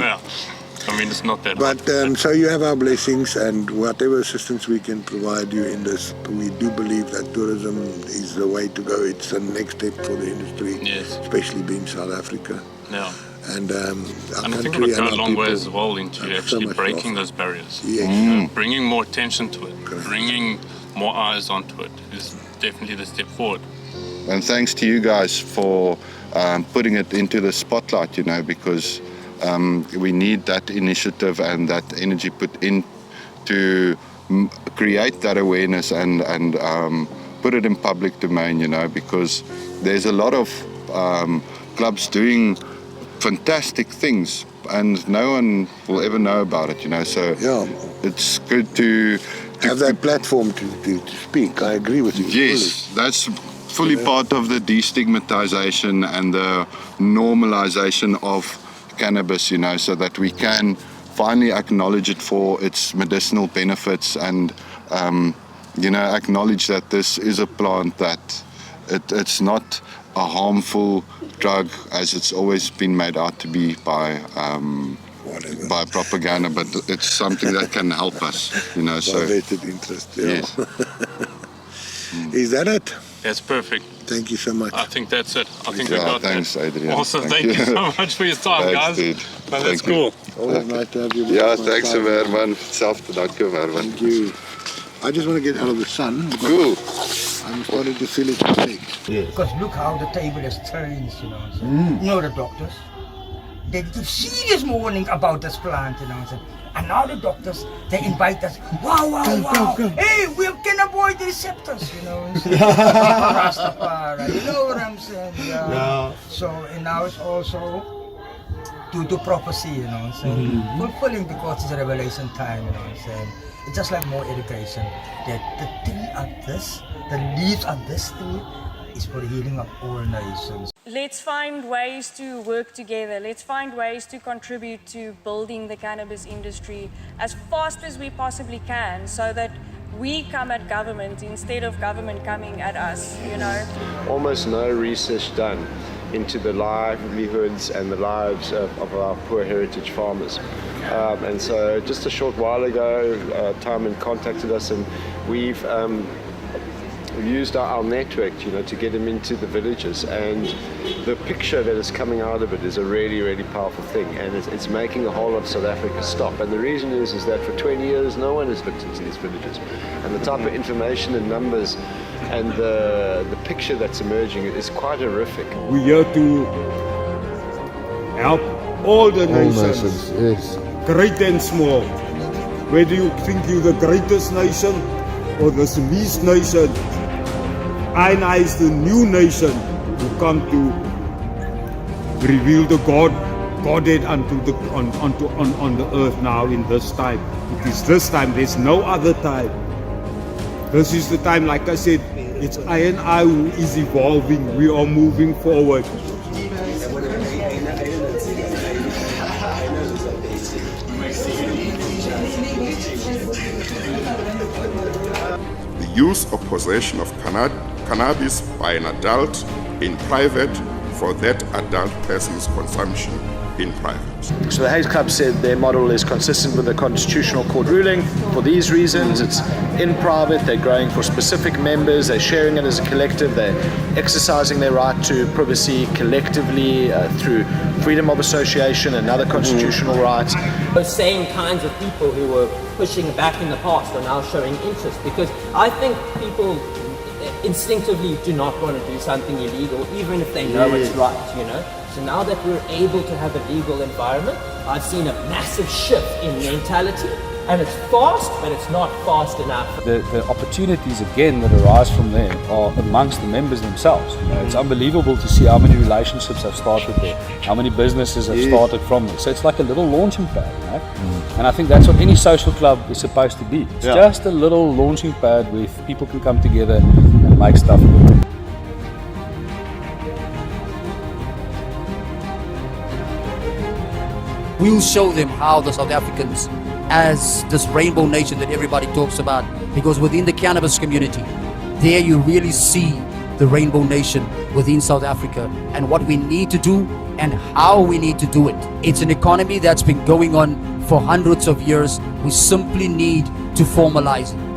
I mean, it's not that But so you have our blessings, and whatever assistance we can provide you in this, we do believe that tourism is the way to go. It's the next step for the industry, especially being South Africa. Yeah. And I think it would go a long way as well into actually breaking those barriers. Bringing more attention to it, bringing more eyes onto it is definitely the step forward. And thanks to you guys for putting it into the spotlight, you know, because we need that initiative and that energy put in to create that awareness and put it in public domain, you know, because there's a lot of clubs doing fantastic things and no one will ever know about it, you know, so it's good to have that platform to speak. I agree with you. Yes, that's fully part of the destigmatization and the normalization of cannabis, you know, so that we can finally acknowledge it for its medicinal benefits and, you know, acknowledge that this is a plant that it's not a harmful drug as it's always been made out to be by propaganda, but it's something that can help us, you know. So vested interest, yes. Is that it? That's perfect. Thank you so much. I think that's it. I think we got thanks, that. Adrian. Awesome. Thank you so much for your time, Thanks, guys. dude. But that's Thank you. cool. Always nice to have you. Ja, thanks Herman. Self te danke Herman. Thank you. I just want to get out of the sun. Cool. I'm starting to feel it today. Because look how the table has changed, you know. So, you know, the doctors, they give serious warning about this plant, you know. So, and now the doctors, they invite us, wow. Hey, we can avoid the receptors, you know. So, Rastafari, you know what I'm saying? Yeah. So, and now it's also to prophecy, you know. So, fulfilling because it's a revelation time, you know what I'm saying? It's just like more education. That the tree of this, the leaves of this tree is for the healing of all nations. Let's find ways to work together. Let's find ways to contribute to building the cannabis industry as fast as we possibly can so that we come at government instead of government coming at us, you know. Almost no research done into the livelihoods and the lives of our poor heritage farmers. And so just a short while ago, Timon contacted us and we've used our network, you know, to get them into the villages, and the picture that is coming out of it is a really, really powerful thing, and it's making the whole of South Africa stop. And the reason is that for 20 years no one has looked into these villages, and the type of information and numbers and the picture that's emerging is quite horrific. We're here to help all the nations, yes. Great and small. Whether you think you're the greatest nation or the least nation, Aina is the new nation who come to reveal the Godhead on the earth now in this time. It is this time, there's no other time. This is the time, like I said, it's I and I who is evolving. We are moving forward. The use or possession of cannabis by an adult in private for that adult person's consumption in private. So the Hayes Club said their model is consistent with the Constitutional Court ruling. For these reasons, it's in private, they're growing for specific members, they're sharing it as a collective, they're exercising their right to privacy collectively through freedom of association and other constitutional rights. The same kinds of people who were pushing back in the past are now showing interest, because I think people instinctively do not want to do something illegal, even if they know it's right, you know. So now that we're able to have a legal environment, I've seen a massive shift in mentality, and it's fast, but it's not fast enough. The opportunities again that arise from there are amongst the members themselves. You know, it's unbelievable to see how many relationships have started there, how many businesses have started from there. So it's like a little launching pad, you know? And I think that's what any social club is supposed to be. It's just a little launching pad where people can come together and make stuff. We'll show them how the South Africans, as this rainbow nation that everybody talks about, because within the cannabis community, there you really see the rainbow nation within South Africa and what we need to do and how we need to do it. It's an economy that's been going on for hundreds of years. We simply need to formalize it.